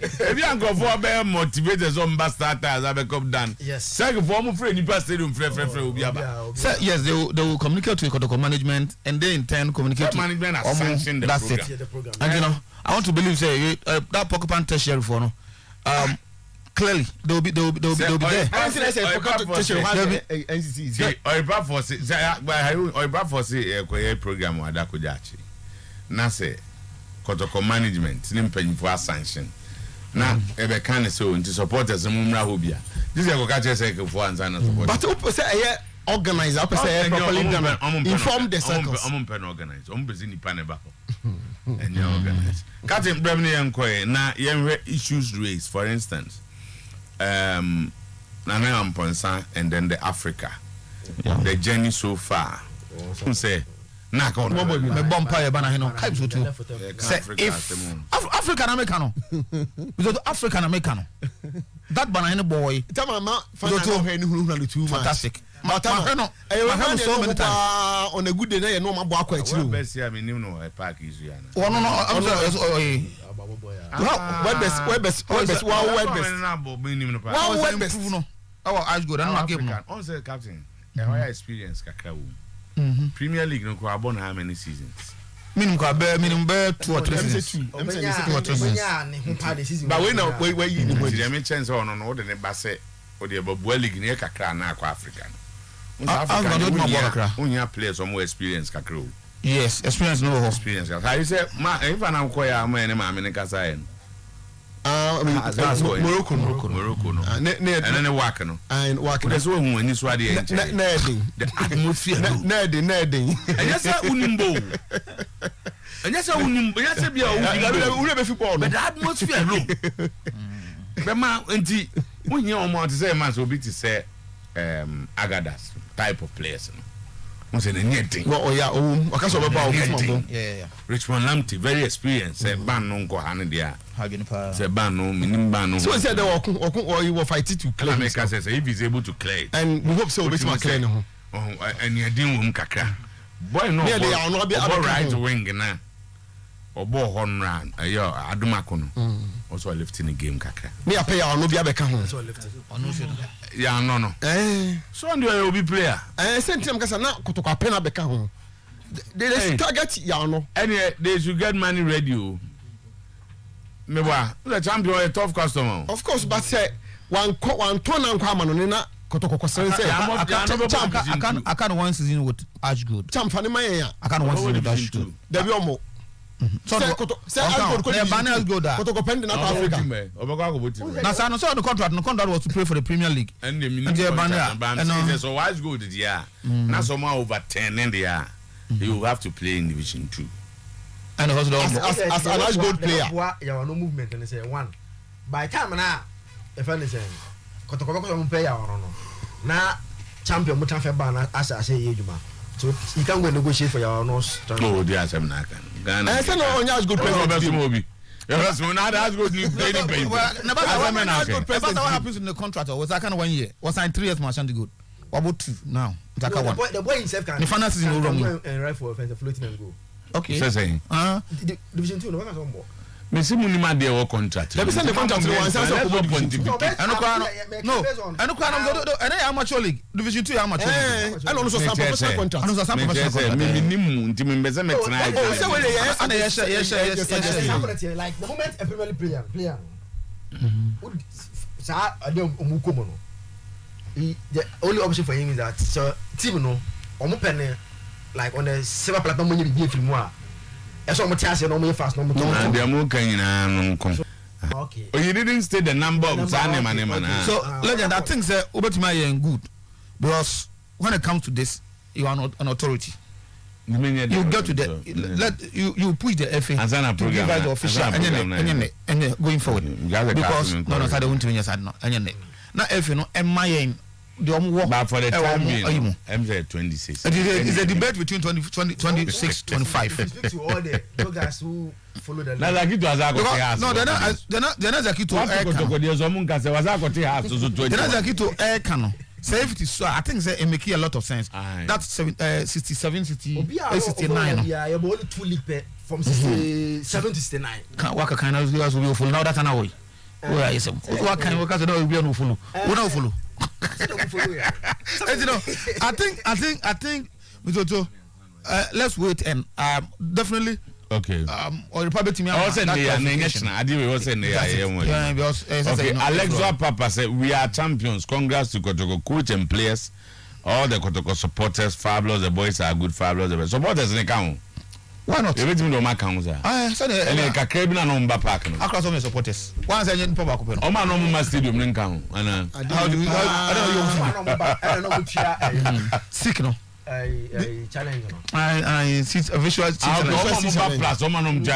If you go for be motivated some starters have come done.
Yes.
Say for mo free nipa stadium free will be about.
Yes, they will communicate to Kotoko management and they in turn communicate to
management has sanctioned the
program. And you know, I want to believe say that Pocopan tertiary for no. Clearly, they'll be there.
I say
program Wadakujachi. Na say Kotoko management nimpenyi for sanction. Na ebe kan so nti supporters mumra hobia. This is go catch say for answer na support.
But who say organizer, who say properly inform the circles.
Pen organize. Be nipa ne ba. And you organize. Captain Bremni enkoye na yenwe issues raised, for instance. Nana Amponsa and then the Africa. The journey so far. Say na ka no
me bompa e bana he no kai so to say if African American because African American that bana boy
tamama fantastic matama so many times on a good day na no ma bo akwa akiri
best here me nim no park isu ya na
no
on say captain experience kakra wo Premier League no kwa born how many seasons?
Minimum 2 or 3 seasons.
But
we know where you need to chance on the basse or the Bobo League near Kakra na kwa African. Unya players or more experience kakro.
Yes, experience no
experience. How you say ma if an koya ma ene ma me nkasaye.
Morocco
no. And then work no.
And work.
That's what we need to add the atmosphere.
Nerding.
And yes, unimbo. And yes, unimbo. Yes, be a football. But the atmosphere low. But ma enti when you want to say man so be to say Agadas type of players. What's in anything?
Oh yeah,
yeah. Richmond Lamptey, very experienced. Say ban no go hand there. Say ban no, minim ban no.
So say they or you will fight it to clear.
America says if he's able to clear it,
and we hope so. Which man clear no?
Oh, and you deal with kakra. Boy no,
they are not be
right wing na. Obo hon ran. Ayo Adumako no. Also lifting the game kakra.
Me a player no be abeka ho.
So lifting.
Yeah, no. So and you will be player.
Same time kasa na Kotoko pen abeka ho. They target ya no.
And they should get money ready. Me wa, the champion a tough customer.
Of course, but say one turn and come on na Kotoko say
I can't one season with Ashgood.
Champ fani man
I can't one season with Ashgood.
There be omo. So Ashgood go there. Kotoko pen na Africa.
Na so the contract was to play for the Premier League.
And the so Ashgood yeah. Na somehow over 10 in there. You will have to play in Division 2.
And also
as an Ashgood player.
You have no movement and say one. By time now, if anything, Kotoko play or no. Now champion Mutanfe ban as I say Yejuma. So you can go negotiate for your nose.
Oh, dear, I'm not going. I said, no, Ashgood player. Yes, when I ask good news, what
happens in the contract was that kind of 1 year. Was signed 3 years more good. What about 2 now?
The boy himself can.
The finances is wrong.
And right for offensive floating and go.
Okay.
So saying.
Division 2 no one can more.
Me see money man there contract.
They send the contract to one side of
no. And amateur league. Division 2 amateur league.
And also some professional contract.
And also some professional contract.
Minimum nti me mbeze me try.
Oh, say we
yes.
Like the moment a Premier League player. Sa adem omukomo no. The only option for him is that so team no omo pen like on the silver platform when you be film wa. Eso mo tiase no mo fast no mo.
And the mo kan nyina no nko.
Okay.
Oh, you didn't state the number of man.
So legend, I think say Obetuma is good because when it comes to this, you are not an authority. You get to the you push the FA to give us the official and going forward because no side won't win your side no na FA no MIN the work
but for the time being MZ 26
it's a debate between 26 25
to all the guys who follow the
na like it was ago
no they're not Zakito
Kotoko dey so mun ka say was ago te house so 20
they're not Zakito air cano safety so I think say it make a lot of sense. That's 67 69.
Yeah, you only 2 league from 67 to 69.
Can work kind of guys will be full now that an away. Where is it? What kind of workers will be no follow? We don't follow. You know, I think let's wait and definitely
okay.
Or the public team.
I was saying okay. Alexa Papa said we are champions. Congrats to Kotoko coach and players. All the Kotoko supporters, fabulous. The boys are good, fabulous. The supporters in count.
Why not?
Everything no matter count. And the Kakrebina no mba park.
Across all the supporters. Once I get Papa Kupeno.
Oma no must stadium in count.
How do you? I don't know. Sick no.
Challenge.
I see a visual
plus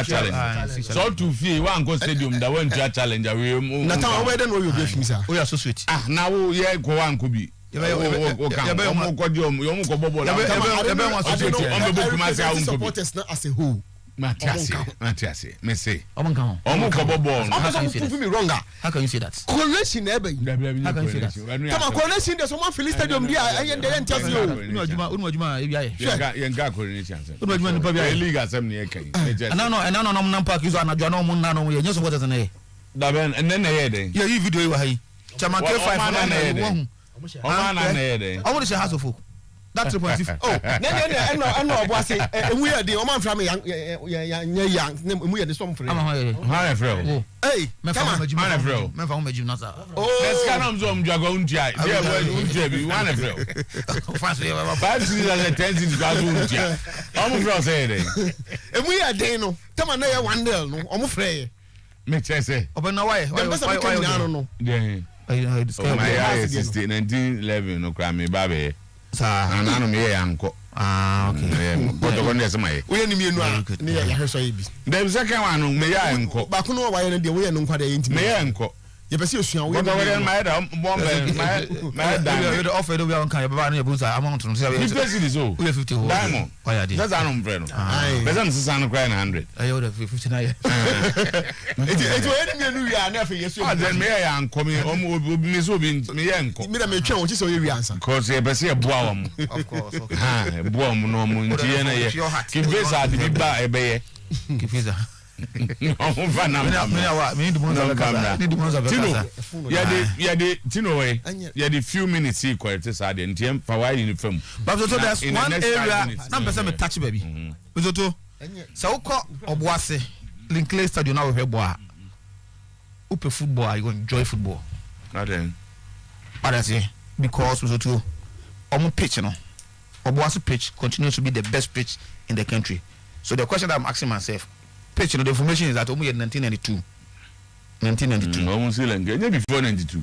challenge. So to feel one go stadium that went to challenge.
Now where then you give me sir?
We are so sweet.
Now yeah go one could be.
Supporters now as a whole.
Matiasi, me say.
How can you say that?
Coronation
How can you say that?
Come on, coronation. There's someone Philly Stadium there. I am there. Tell you.
No. Park is on a journal. You're supporters in a.
And then they
yeah, you video. Chairman K5. I want to say house of folk. That's the point.
Oh, I know. We are the woman from young. We are the storm for him. Hey,
my friend.
Oh, let's get on some dragon jai. Yeah, well, one of you. 5 seasons and 10 seasons. I'm from saying,
and we are Dano. Come on, there one day. No, I'm afraid.
Me say,
open no way.
I don't know.
Yeah. My eye is 1911. No crime, me, baby. And I know me, uncle. Okay. But the one that's my. We are near the second one, may I uncle. But no, why are they no quite into me, uncle? You see, we are my
offer to be on Kayabani Busa. I'm on to say, we have 50 diamond. Why are they? That's an umbrella. There's a son of 100. I order 59. It's when never yes. Then may I uncle me, Miss Ubin, me uncle. Me, change so you answer. Because you ever see a boom. Of course. Boom, no moon. Give this out the big bar, a bay. Give this out. The few minutes equal to sad and TM for why in the film. But there's one area, number 7 touch baby. So call Obuase, Linkley Stadium now with boy. Upe football, you enjoy football.
Not then.
Because we to pitch, you know. Obuase pitch continues to be the best pitch in the country. So the question that I'm asking myself. Pitch, the information is that only in 1992. 1992.
Almost before 92.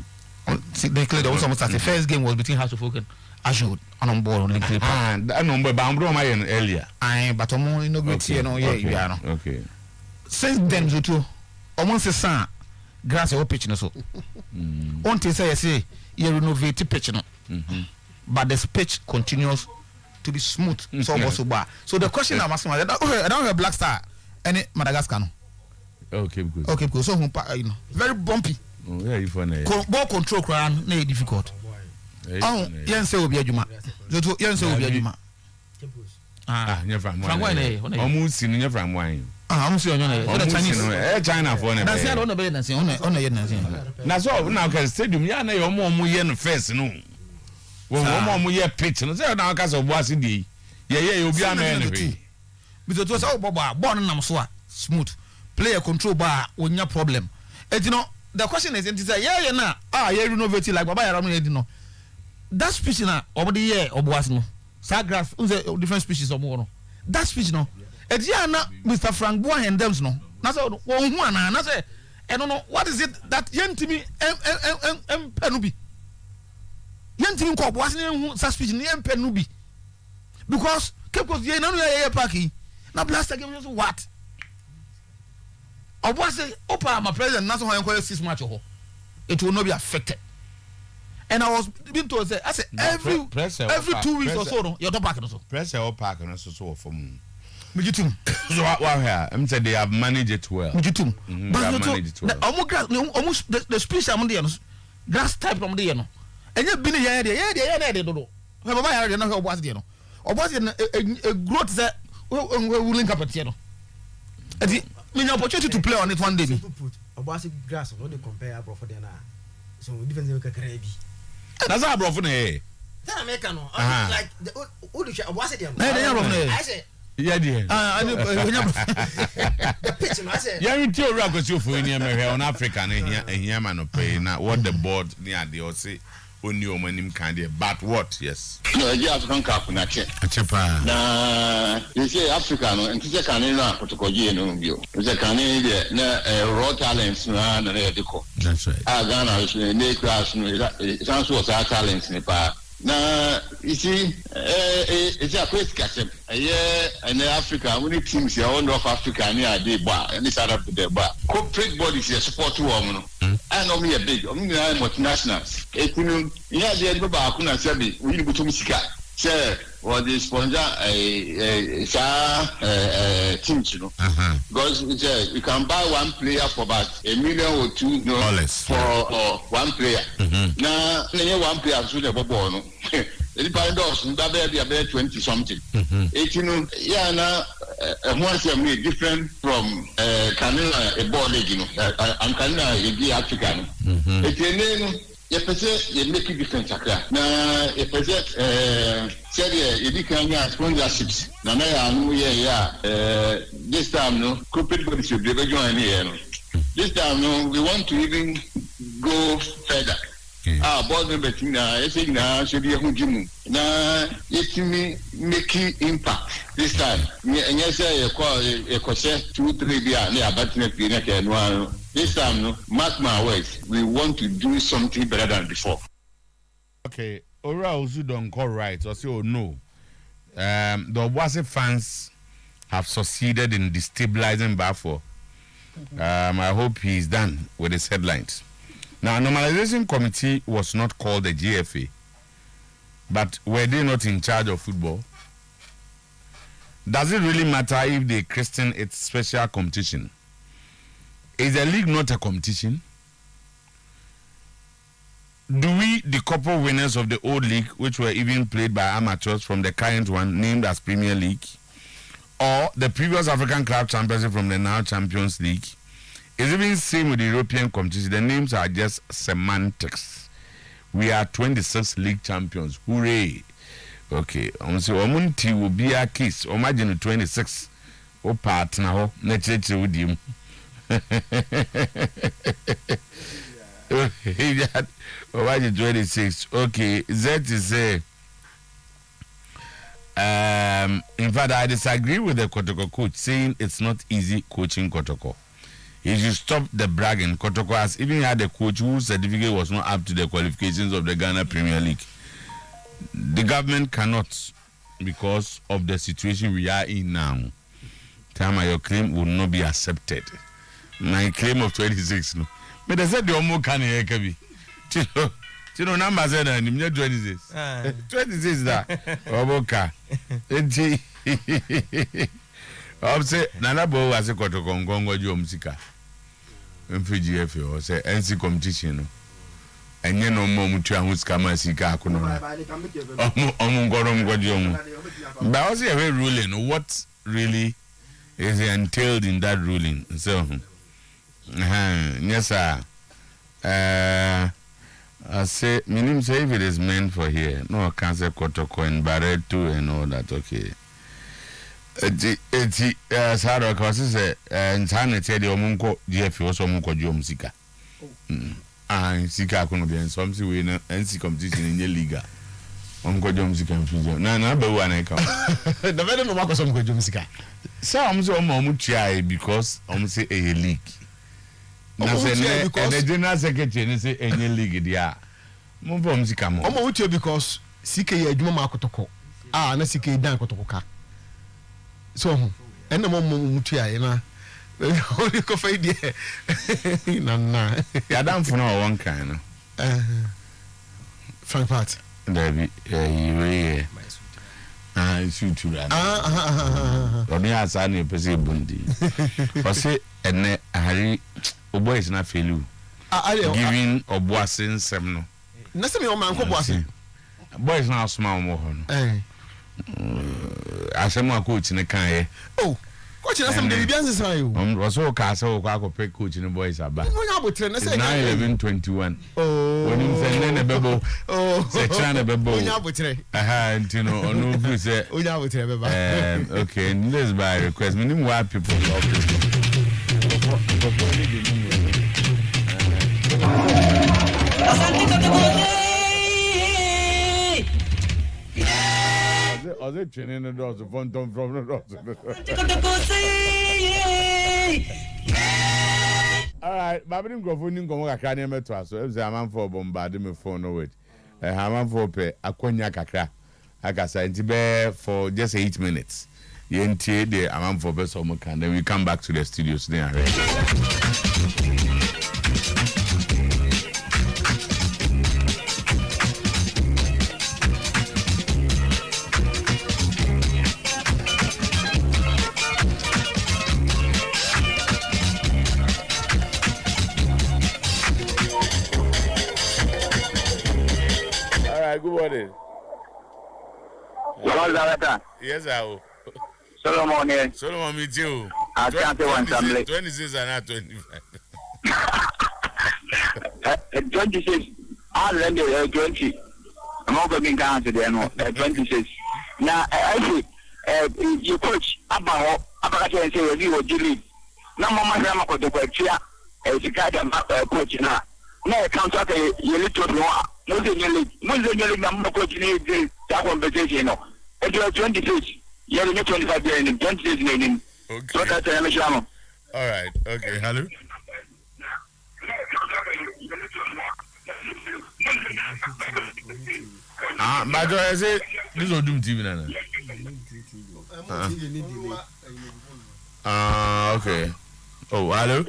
They cleared also almost the first game was between House of Folk and Ashwood on board on the
that number Bambro Mayan earlier.
But I'm only no good here.
Okay.
Since then, Zuto, almost a son, grass or pitching so. One thing I say, you renovate the pitch, but the pitch continues to be smooth. So also bar. So the question I'm asking, I don't have Black Star. Any Madagascar no.
Okay, good.
Okay, because so you know, very bumpy.
Oh, yeah, you funny.
Ball control crown, no difficult. Oh, yen say obi adwuma. So yen say obi adwuma.
Nya from wine. Almost in nya from wine.
Almost on the Chinese.
China for na.
Na say on the be na say on yen na say.
Na so na ka stadium ya na yo mo yen first no. Wo mo ye pitch no say na ka so boase di. Ye obi am anyway. Because it was all born in Namswa, smooth. Player control bar, when your problem. And you know, the question is, you renovate like Baba Yaram, you know. That speech now, over the year, or was no. Sagraph, different species of more. That speech no. And Mr. Frank Boy and them no. That's all one, and I say, I don't know, what is it that young to me, Penubi? Young to me, wasn't such speech in Penubi. Because, because you know, parking. Now Blaster game is what? I was say, Opa, my president, that's why I'm calling 6 match. It will not be affected. And I was being told, I said, every 2 weeks or so, you're not parking also. Press your parking also for me. So, I'm saying they have managed it well. But almost the speech I'm on the grass type from the
enye bi ne ye de dodo he baba ya de no he oboase de no oboase de growth say we link up at no ati me opportunity to play on it one day bi
oboase grass no dey compare bro for there na so difference we kakra bi
that's how bro for na
tell America no like who do oboase de no
I
say
yeah dear
the pitch no I say
yeah you tell ra go so for any me on Africa na ehia ma no pay na what the board near the or say only o manim kan there but what yes
no yeah African cup na
chepa
na you say Africa no enti say kan na kotokoje no bio say kan there na raw talents na dey ko
that's right
Ghana so na class no it was our talents ni pa na you see it's a quick catch in Africa when teams here on North Africa near the bar and this Arab the bar corporate bodies here support woman I know me a big multinationals yeah the bar kuna sabi we need to sika say or the sponsor teams you know because you can buy one player for about $1 million or $2 million for one player now one player so the ball no the paradox that be about 20 something 18 yeah now once you made different from Canada a ball league you know I'm Canada in Africa you make it different now you say you can get sponsorships now this time no corporate bodies should be join here this time no we want to even go further board members na say na should be hujimu na yetimi make impact this time and say you call 2-3 bia na abatna fi na ke no this time no mark my words we want to do something better than before.
Okay, Ora Ozu don't call right or say oh no. The Obuasi fans have succeeded in destabilizing Bafo. I hope he's done with his headlines. Now, normalization committee was not called the GFA, but were they not in charge of football? Does it really matter if they christen its special competition? Is the league not a competition? Do we decouple winners of the old league, which were even played by amateurs, from the current one named as Premier League, or the previous African Club Championship from the now Champions League? It's even same with the European competition. The names are just semantics. We are 26 league champions. Hooray! Okay, so Omunti will be a kiss. Imagine 26. O partner ho na cheche with him. Imagine 26. Okay, that is in fact, I disagree with the Kotoko coach saying it's not easy coaching Kotoko. He should stop the bragging. Kotoko has even had a coach whose certificate was not up to the qualifications of the Ghana Premier League. The government cannot, because of the situation we are in now. Tama, your claim will not be accepted. My claim of 26, no. But they said the Omo can hear Kabi. You know, number said, I'm not 26. 26 that. Oboka. I'm saying, Nanabo was a Kotoko Gongo Jomsika. MFGF or say NC competition. And you know, Momutua who's come and see Kakuno. Omungorom Godjom. But I was a very ruling. What really is entailed in that ruling? So, yes, sir. I say, meaning say if it is meant for here, no cancer Kotoko and Barret too and all that, okay. Sarah causes and Sana tell you Munko, GF also Munko Jomsika. Sika couldn't be in some way and see competition in the Liga. Uncle Jomsika and Fusion. No, but one I come.
The very no work some Jomsika.
Some so Momuchai because say a league. Now say the general secretary say any league dia. Mumsika mo.
Omo because CK Eduma Makotoko. Na CK Dan Kotoka. So, and the Momuchai na. Only coffee there. No.
I don't know one kind.
Frank part.
David, you shoot to that. Only as I need to say Bundi. Or say, and Harry, boy is not failure. Giving or bossing some.
Nasa me o man ko boase.
Boys now small mo ho no. Asem a coach ne kan ye.
Oh, coach na some dey bian say you.
Was so ka say ko akopɛ coach ne boys aba.
No nya botre na say
9-11-21.
Oh.
When him say ne bebo.
Oh.
Say China bebo.
Nya botre.
Aha, ntino onu fi say.
Nya botre beba.
Okay, this by request. Me nim why people love this. Was it training the doors from the doors? All right, Babin Grofuni Gomaka near Metro, so if the man for bombarding me phone no wait. A man for pay a cognac crack. I got sent for just 8 minutes. Yenti the amount for best of Mokan, then we come back to the studios there. Good morning. Yes, I will. Solomon, me too.
I can't do one family.
26 and not 25.
26. I'll lend you 20. I'm not going to count today. 26. Now, I see you coach about say you were Julie. No more grandma could do a as you got a coach now. No, count up a little more. Muslim number coaching that conversation. If you are 26, you are 25 years in 26 meaning.
Okay.
So that's a
all right. Okay. Hello. My daughter, I say this will do TV now. Okay. Oh, hello.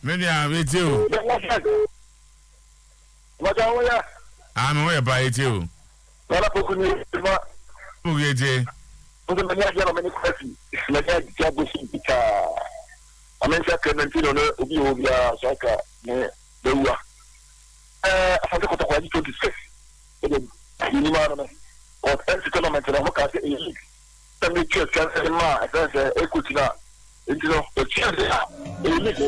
Many are with you. I'm away by it too. Who get it?
Many questions. I mean, Clementino, Ubia, Saka, the I have to go to 26. Or 10 kilometers of Mokasi. Some church can say, Ma, I said, Ekutina. It's not the church. It is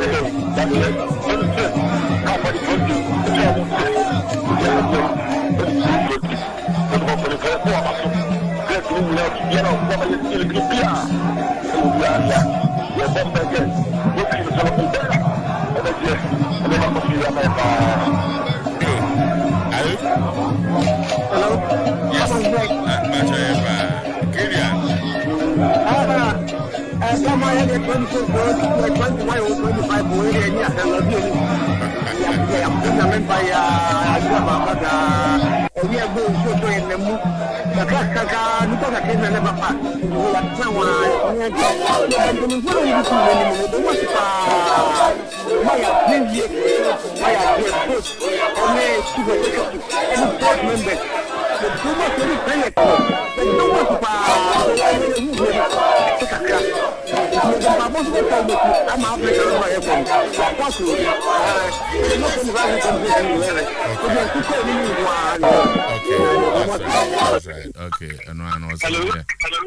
Okay, and one was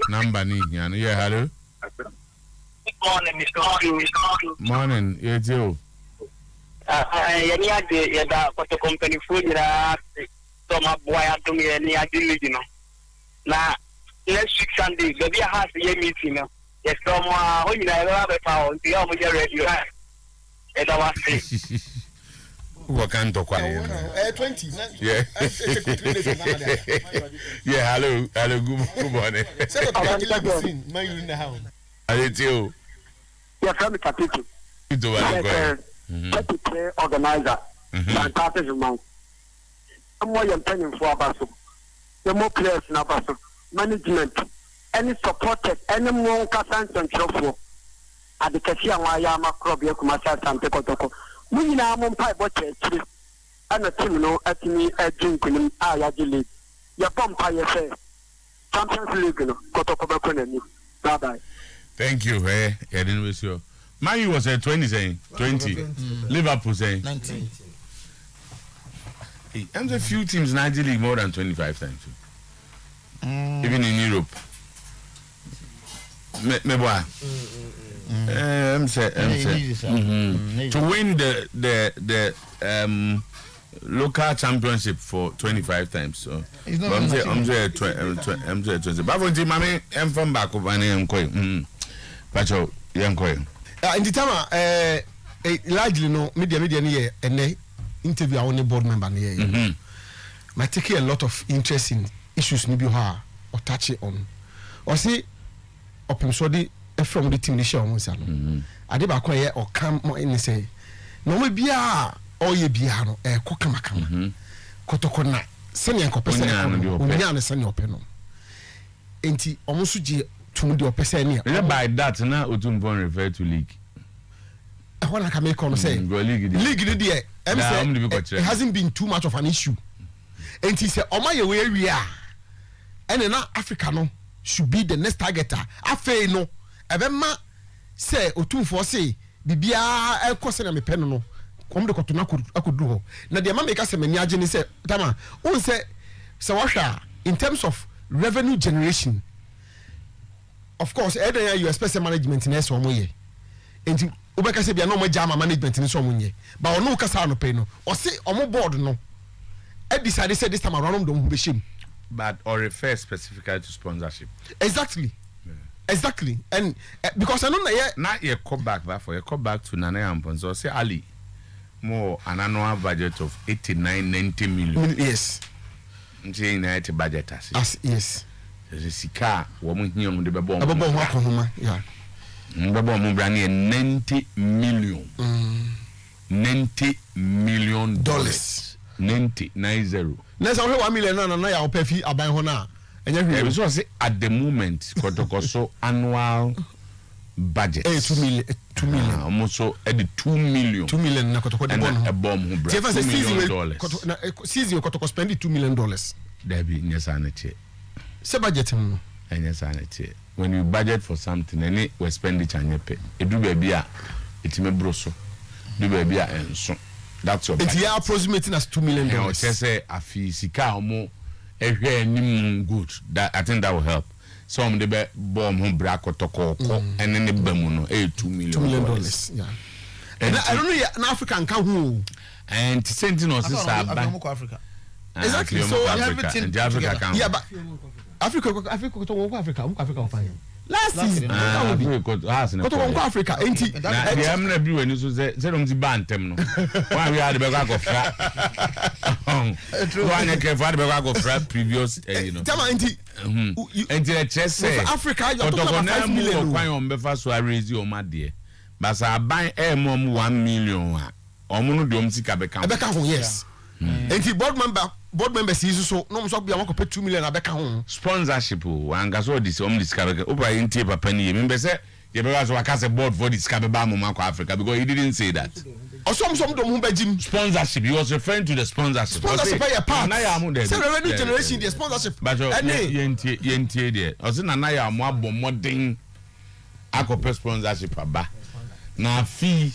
number ni yeah, hello.
Good morning, Mr.
Morning, it's you.
The company food my boy had to me any agility. Now, next week Sunday, the beer has a meeting. Yes, someone when you have a pound, the almost ready. And I was
what can talk
20.
Yeah. Yeah, hello, good morning.
Man, you in the house.
It's you.
Yes, I'm a captain.
You do
Play organizer. Fantastic man. I'm more paying for Abaso. The more players in Abaso. Management. Any supported, any more Cassans and Chofo. At the Cassia Wayama Crobia Kumasa Santa Kotoko. We now on pipe watches. And a team no at me at drinking Ayajili. Your pump say. Champions League, Kotoko. Bye bye.
Thank you, hey. I didn't wish you. Man U was 20 saying 20. Liverpool saying
19.
I'm a few teams in Nigeria League more than 25 times. Even in Europe. Me boy. I'm saying to win the local championship for 25 times. So I'm saying 20. But when Mami I'm from back of an am going. Pacho, young coin.
In the time largely no media near and interview our only board member near. Might take a lot of interest in issues maybe or touch it on. Or see open so from the team show on Sano. I did back or come more in say. No maybe all ye biano kokamakama. Kotokona senior copesa unya senior openo. Enti almost to the opesenia.
By that now Otuampong refer to league.
What I can make on say league it hasn't been too much of an issue. And he said, "Oh my way we are, and now Africa no should be the next targeter." Afe no, Ebema say Otuampong say bibia e kwose na me pen no. Come the kotuna could do. Now the man make us a many say, Tama, who say Sawasha in terms of revenue generation. Of course, every you expect management in some way. And Ubeka say, no more Jama management in some way. But no Casano Peno, or say, on board no. I decided this time around don't be shame.
But or refer specifically to sponsorship.
Exactly. Yeah. Exactly. And because I know
not your call back, but for your call back to Nana Acheampong, so say Ali. More an annual budget of 89-90 million.
Yes.
United budget
as yes.
There's a sika woman here on the Babon.
Yeah.
Babon Brani 90 million. $90 million. 90.
Let's only 1 million and I pay fee about Hona. And you
say at the moment, Kotokoso annual budget
2 million.
Almost so at the 2 million.
2 million na kotoko de
bon. A bomb who brought $2 million.
Season kotoko spend $2 million.
There be insanity.
Se budget no.
Insanity. When you budget for something, any we spend it and you pay. It do baby a it me broso. Do baby a enso. That's your. It
ya approximating as $2 million.
I say afi sika omo ehwe ni good. That I think that will help. Some the be bomb home brako toko and then the bemuno $2 million. $2 million.
Yeah. And I don't know in Africa and who
and sentinel is
Africa.
Exactly. So
everything Africa can.
Yeah, but Africa fine. Last season, Africa. Ain't it?
The am not be when you say don't bantam no. Why we had the bag of frat. One can for the bag of frat previous, you know.
Tell me,
and the chest say
Africa, you're talking about $5 million.
Why on before so I raise your my dear. But I buy a mom $1 million. Omuno de omsika beka.
Yes. And the board members is so no so be want to pay $2 million abeka ho.
Sponsorship o anga so this discover oba intie papa ni me say you be so waka say board for discover ba mama ko Africa because he didn't say that.
Some do mu bajim
sponsorship. He was referring to the sponsorship.
Sponsorship pay a part.
Na ya mu there.
Say revenue generation the sponsorship.
But yentie there. O say na ya mu abom modern akope sponsorship aba. Na fee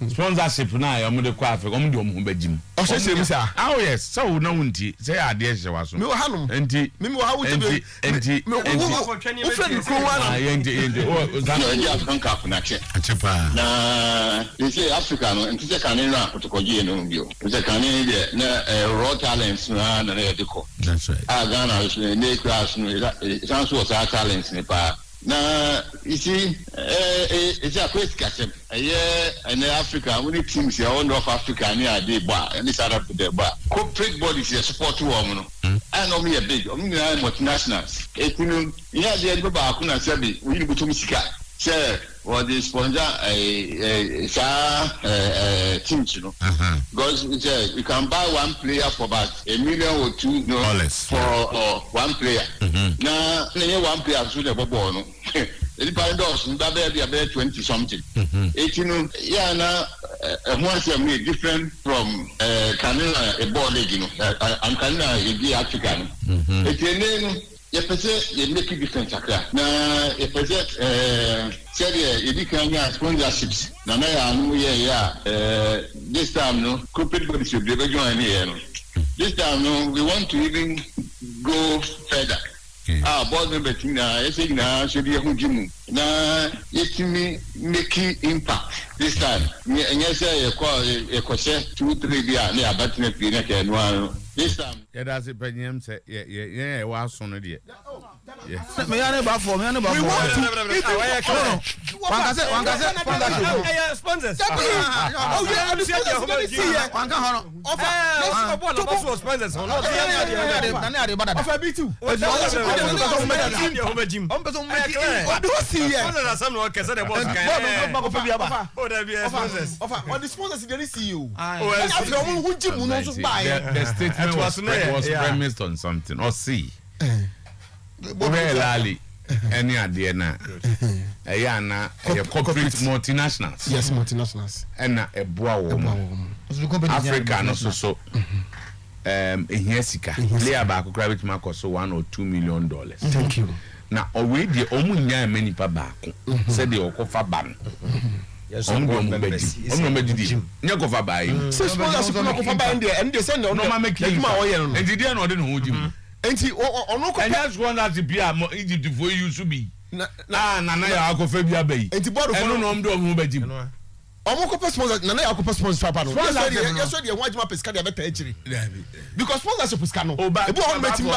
sponsorship na ya mu de kwa Africa mu de omu bajim.
O say say sir.
Oh yes, so na wunti say ade hye waso.
Me wo hanum.
Enti
me wo ha wuti be.
Enti
friend ko wa
enti o
Zambia African Cup na che.
Achepa.
Na they say Africa no enti se kan na kotokoji no bio. Se kan de na raw talents na na de ko.
That's right.
Ghana is ne class no sans was talents ne pa. Na you see it's a quick catch up. In Africa, when teams here on North Africa near the bar and this Arab the bar. Corporate bodies here support woman. I know me a big, I mean multinationals. Yeah, they go back kuna sabi we go to Misika. Say or the sponsor teams, you know. Because you can buy one player for about $1 million or $2 million for one player. Now, one player should have a ball. The paradox in Babel 20 something. 18, yeah, now once you made different from Canada, a ball, you know, and Canada is the African. you present you make it different akra na you present say you can get sponsorships na ya no this time no corporate bodies should be join here no this time no we want to even go further board members na say na should be hujimu na yetimi make impact this time nye say e ko share 2-3 dia na abatna pie na ke no this time
yeah that's it penyem say yeah wa so no de
yes me ya ne ba for me ne ba for sponsors oh yeah the sponsors wan ka hono offer sponsors hono na de bada offer B2
the statement was premised on something or see really any idea na na corporate multinationals
yes multinationals
and a boa Africa no so here sika player back private market so $1 or $2 million.
Thank you.
Now already omunya many pa back said the okofa ban yes omunya buy
so sponsors no okofa buy and they send no make and
they no dey no hojim
enti ono ko
and that's one that be Egypt for you to be na ya akofa bi abai
enti board for
no do omu bajim
omo ko sponsors na ya ko sponsor papa no yes the one jima pesca dey better actually because sponsorship pesca no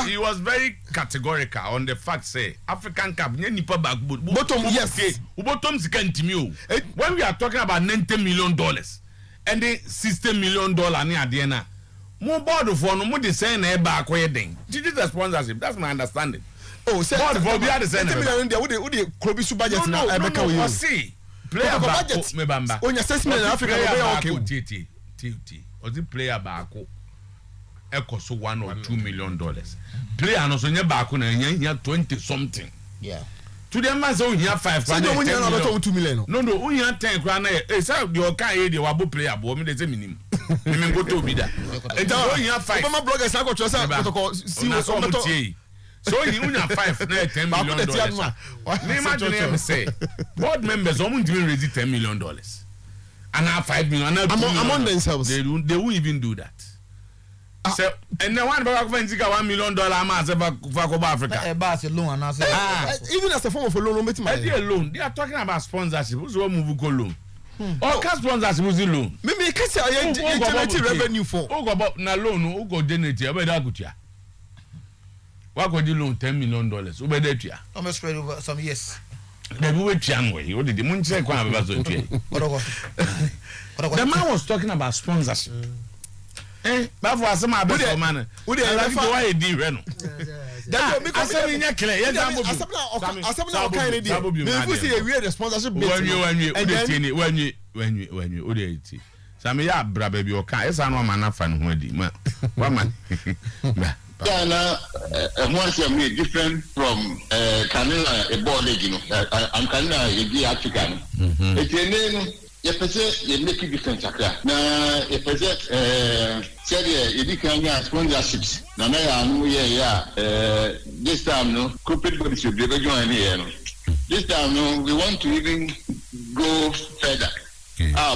he was very categorical on the fact say African Cup nya nipa back
bottom yes
bottom sika ntimi o when we are talking about $90 million and the $60 million ni ade na mo board for no mo dey say na e ba akoye den did the sponsorship that's my understanding
say
board for be the same
$90 million there we dey krobi su budget na e be ka we
see player budget
me bamba onya assessment in Africa we okay
TT or the player back eko so $1 or $2 million player no so nya back na nya 20 something
yeah
to the man so nya 5
so no nya na 2 million
no nya 10 kwa na say the okan here the wabo player bo me dey say minim me go to bi da e so nya 5
Obama bloggers na go try say protocol see
so you unya 5 na $10 million. Me imagine him say board members won't even raise $10 million. And now $5 million
among themselves.
They won't even do that. So and the one back when $1 million amount for Africa.
Even as a form of a loan,
they are talking about sponsorship. Who's one move go loan? All cash sponsorship was loan.
Maybe can say generate revenue for.
Who go about na loan? Who go generate? Where that go to? What could you loan $10 million? Who be there to ya?
I'm spread over some years.
The way Chiangway, what did the moon say? The man was talking about sponsorship. But for some other man, would they have why a deal? Because I'm not clear. Yes, I'm kind of deal.
If see a weird sponsorship
when you Samia bra baby o kan esa no man afan ho adi ma man
Ghana once you made different from Canada a ball league, you know. I'm Canada a African. It's a name. You present you make it different. Now you present say you can get sponsorships. Now this time no corporate bodies should be join here. This time no we want to even go further.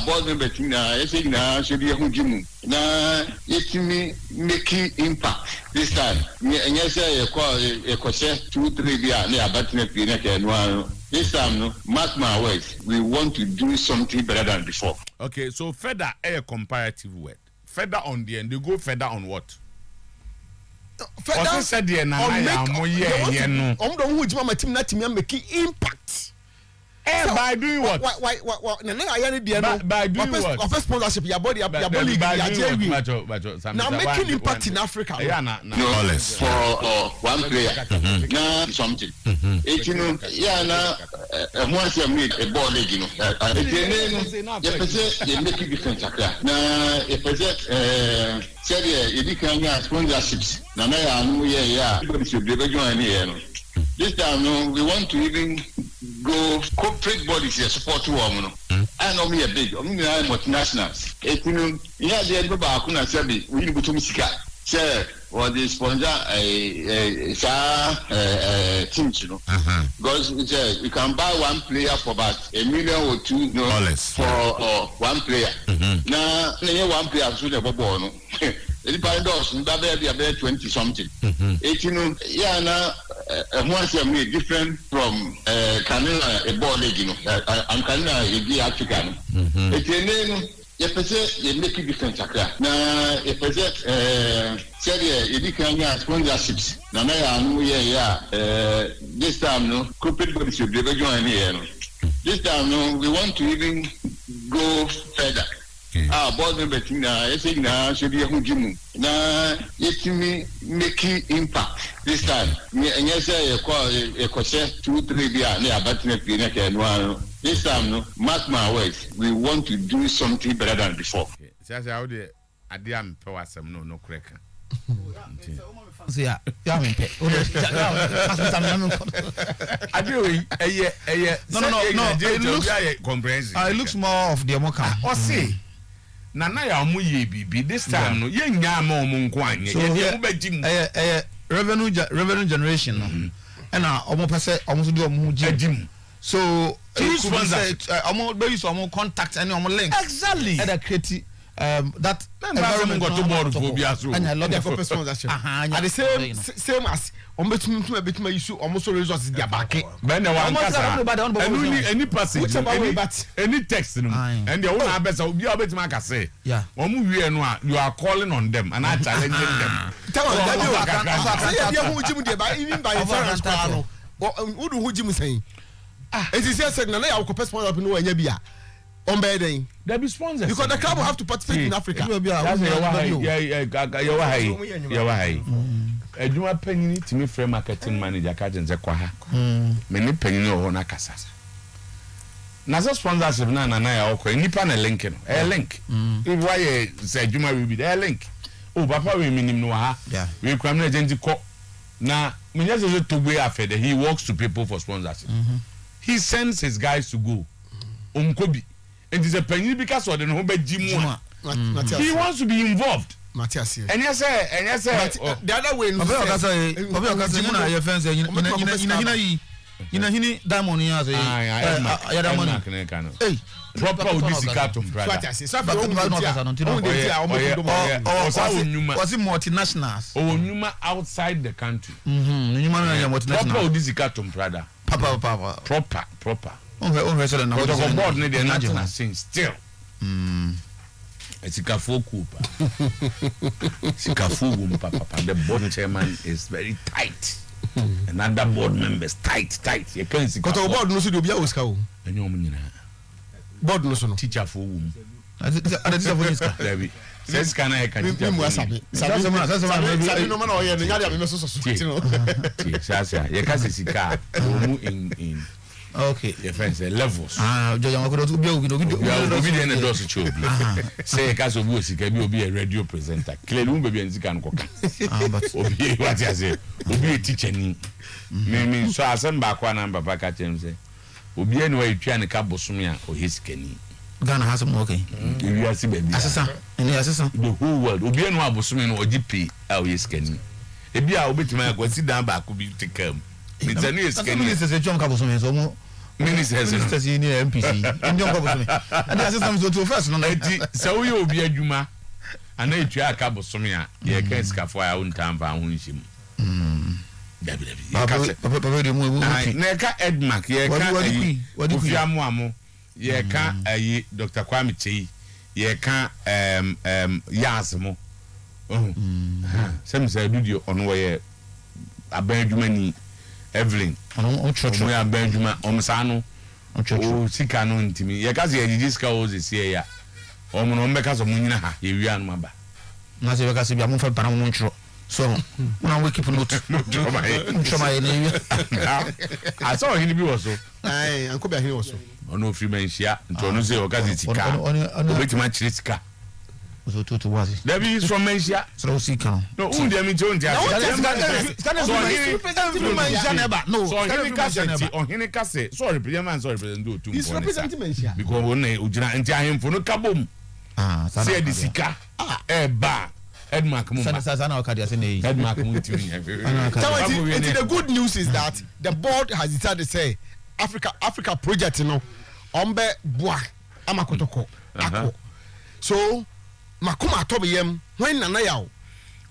Board members na say na should be hujimu na yetimi make impact this time nye say e ko share 2-3 dia na abatna pie na ke no this time no mark my words we want to do something better than before.
Okay, so further a comparative word further on the end they go further on what further said there na ya mo ye no
don hujima ma team na team make impact.
By doing what?
Why? By
doing what?
Of sponsorship, your body, your body, now making impact in Africa.
No, for one player, now something. You know, once you made a ball league, you know, you make it different. Now, if I say, you can get sponsorships. Now, everybody should be joining here. This time, no, we want to even go corporate bodies here support women. I know me a big, multinationals. Yeah, they go back. We need to Say or the sponsor teams, you know. Because you can buy one player for about $1 million or $2 million for one player. Now, one player should have a ball. It paradox, that be about 20 something. 18, yeah, now once you made different from Canada, a ball, you know, and Canada, a African. If I say you make a difference, now if I say, you can get sponsorships. Now, this time, no, corporate bodies should be joining here. This time, no, we want to even go further. Board member, now, should be a huge now, it me making impact this time. And yes, a question 2-3 years, but this time, no, mark my words, we want to do something better than before.
That's how the idea was no cracker.
Yeah, no. It looks more of the Amoka.
Or say, Nana Yamuye be this time, no, young Yamo Munkwanya,
revenue generation, and almost do a Mujim. So, almost more contact and more links.
Exactly.
And create that
environment got to board for
and I love the
for sponsorship. At the same as a bit my issue almost resources their back.
When the one any passage, any text, and the owner best will be able to make a say.
Yeah.
You are calling on them and I challenging them.
Tell them, even by insurance, who Jim saying? It is just saying, I will compare sponsor up in Wanyabia. On bedding,
there be sponsors
because the club will have to participate in Africa.
Ejuma penny to me frame marketing manager Kajen Zekwaha. Many penny no na kasa. Nazo sponsorship na ya okwa nipa na link no. Link. If why say Ejuma will be there link. Oh papa we minim no ha. We kwam na agent ko na menya se to go afede he works to people for sponsorship. He sends his guys to go. Umkobi. And it's a penny because of the home he wants to be involved.
Matthias,
and yes,
the other way,
diamond
proper
was it multinationals?
Oh, Numa outside the country. Proper. Board need nothing still. Sikafu the board chairman is very tight. And other board members tight. You can't see.
Board no do be Oscar. Board no
teacher for whom. Says can I can in
okay,
your friends levels. Say Caso Busi can be a radio presenter. Clearly, be a can cook. But what I say, be a teacher. Maybe so I send back one number back at him. Say, Obi anyway, trying to cabo sumia or his kenny.
Ghana has some okay.
You are baby.
Assassin,
the whole world. Obi and Wabusumin or GP, how his kenny. If you are obit my sit down back, will be to come. It's a new skin.
Ministers a John Cabosum, so ministers in MPC. And John Cabosum. And the assistants go to first.
So you will be a Juma. And then you are Cabosumia. You can't scaff our own time for him. Neka Edmark, Yamuamo, ye can't Dr. Kwame Chi, ye can't Yasmo. Some say video on where a Benjamin. Evelyn, we are Benjamin Omsano, Sikano intimi. Yakazi Jiska was this year. Omonombekas of Munina, you are Maba.
Nazivakasi, I'm for Paramoncho. So now we keep a note.
I saw him also.
I could be here also.
On no free mensia, and Tonoze or Gazika, on which much Riska. There is from Asia.
So see count.
No, only I mean don't
no,
sorry, President, sorry, President, do too.
He's representing Asia.
Because one Ujina and Tiahim for no kabum. Say the Sika, bar. Edmark Mumba. Edmark
So the good news is that the board has decided to say Africa project, you know, ombe boa amakotoko ako. So makuma atobeyem when nana yaw.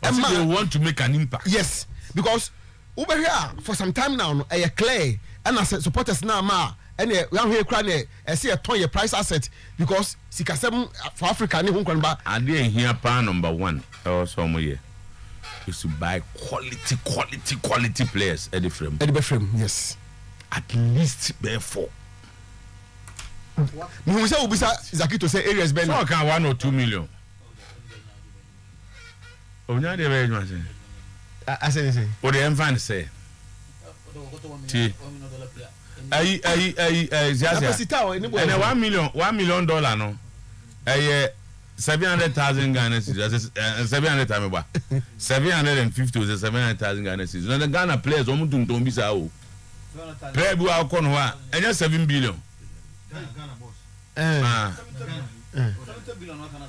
They want to make an impact.
Yes, because over here for some time now, clear and as supporters now ma and we are here crying see a ton your price asset because sikasem for Africa ni hunkwan ba.
And they here plan number 1 or somewhere here is to buy quality players at the frame.
Yes.
At least therefore.
Me say ubisa Zaki to say areas ben.
So can 1 or 2 million. Onya de very much.
I say.
What the enfant say? T. And $1 million no. 700,000 Ghana cedis. 750 or 700,000 Ghana cedis. Now the Ghana players almost don't be so. Play bu akon ho a enya 7 billion.
Ghana boss.
70 billion no kana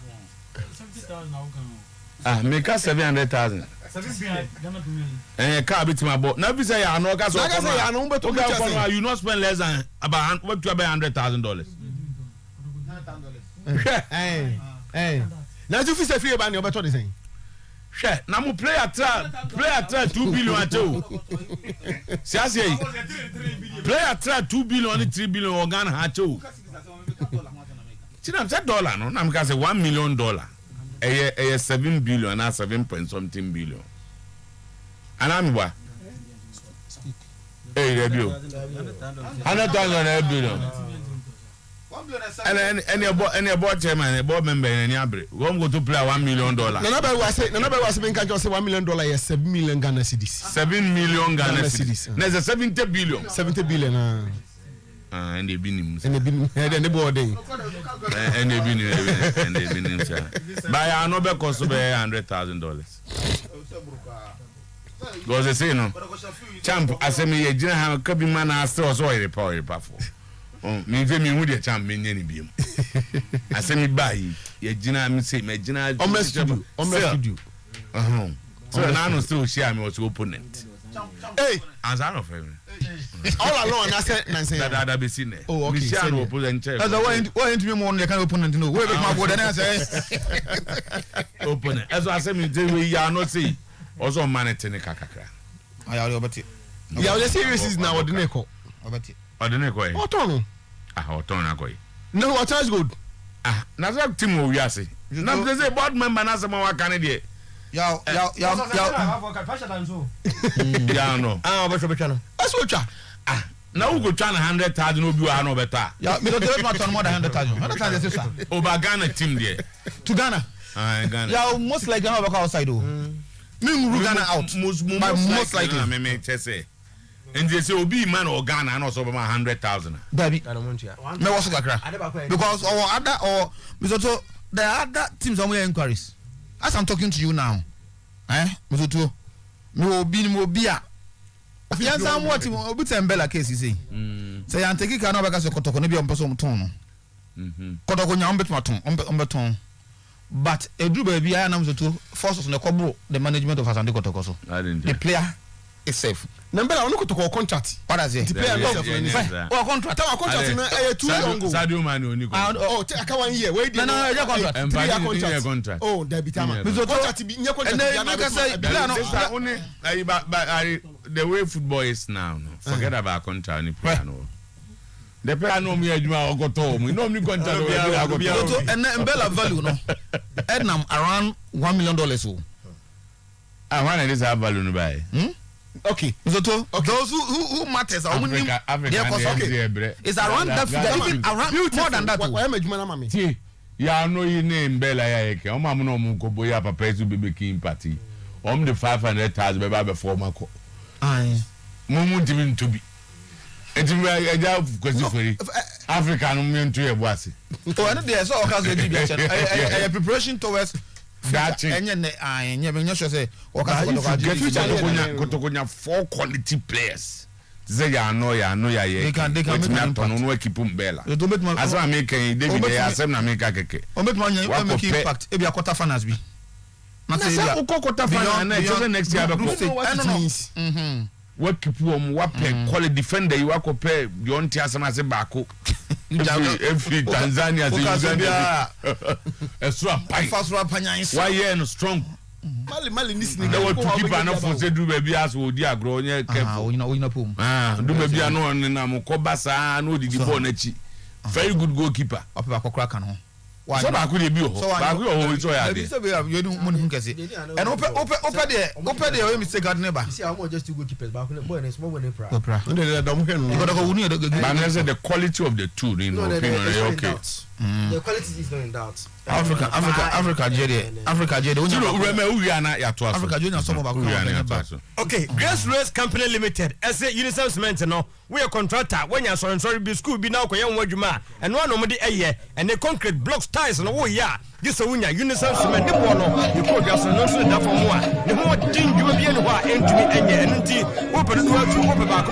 70,000 na
kan. Make 700,000.
7 billion Ghana million.
Car bit my boat. Now be say ya no ka so. You not spend less than about $100,000.
Now you feel say free about your better the same.
Share. Now mo player try 2 billion ato. Say player try 2 billion and 3 billion organ ato. See na say dollar no. Na me ka say $1 million. 7 billion na 7 point something billion. Anami wa. Rebio. 100,000 billion. And your board chairman, a board member in Yabre. Won't go to play $1 million.
Nobody was saying $1 million, yes, 7 million Ghana cedis.
7 million Ghana cedis. There's 70 billion.
70 billion.
And they've been
and the board.
And they've been by another cost of $100,000. Because they say no. Champ, I say me, you have a man asked us all the power. Me ve me hu de champ me nyani biem. Ase me buy ye gina me say me gina
studio.
So na no still share me was opponent.
Hey,
as I know him.
All alone I said
that be seen there.
Oh, okay.
Me share no opponent.
That's why into me more than kind of opponent no. Where make my board and say
opponent. As I say me we ya no say also manage ne kakakra.
Aya obati.
Yeah, the serious is now the neko.
Obati.
Odineko.
Otono.
Otono akoy.
No, what is good?
Na so team we ase. Na say board member na say ma wa kan de.
Ya.
Ya no.
Obeto no.
That's what ya.
Na we go try 100,000 obi wa na obeta.
Ya, me don't tell more than 100,000. 100,000 is sir.
Over Ghana team there.
To Ghana.
Ghana.
Ya, most like Ghana work outside though. Me Ghana out.
Most likely me say. And they say obi man or Ghana and also about 100,000.
Baby. Me was kakra. Because or other or Misoto there are other teams on inquiries. As I'm talking to you now. Misoto. Me obi a. Yes, I'm what obi tembela case you say. Say I'm taking kana baka so kotoko no bi ompeso mton no. Kotoko nya ombetuma ton, ombeton. But edru baby I am Misoto forces on the cobro the management of Asante Kotoko so. The player is safe.
Number I want to call contract.
What is it?
The player
or contract.
Our contract is 2 years ago.
Sadio Mane only.
Oh, take 1 year. Wait,
no, contract.
3 year contract. Oh, there be time.
Because contract be new contract.
The way football is now, forget about contract ni player no. The player no me adwuma ogoto mu. No me contract we agoto.
And Mbella value no. Ednam around $1 million so.
One is our value no buy.
Okay.
Zoto, those who matters are only
Africa
it's around that figure, even around more than that.
Why am I doing mama?
See, ya know your name Bella Yake. Oma no munko boya papa to be making party. The 500,000 beba before mako.
Aye.
Mumu divin to be. Enti me aja kwesi feri. Africa no me nto ye boase.
Oh, I know there so occurs with a preparation towards
that Kotokonya 4 quality players. They can keep Bella. As I make David, I said, I make a cake.
Impact. If you are quarter finals, be
Nasa ukokota final na just next year beko. What keep you what quality defender you akopɛ Deonte Asemase baako. Every Tanzania Uganda. Esra pai.
Fasra panyan.
Why here no strong.
Mali nisini.
They want to keep an for say do baby as wo di agro nye careful.
Oyina pom.
Do baby ano na mo koba sa no di ball na chi. Very good goalkeeper.
Opa kokora kan ho.
So ba ku dey bi ho. Ba ku ho so ya dey.
So be you do money kese. And opa dey o mistake ad neighbor.
See how just two goalkeepers ba ku boy na small one pra.
Opra.
Ndele da mo henu.
You got to win
The quality of the two in my opinion okay.
The quality is not in doubt.
Africa Jede. Africa Junior some about.
Okay, Grace Race Company Limited. As a Unisan Cement no, we are contractor when you are sorry be school be now ko yan wadwuma and one no a year and the concrete blocks ties no yeah. This wunya Unisan Cement the one no you call gas no so that for more. The more thing you be any wa entumi enye enti wo pedu wa chu wo ba ko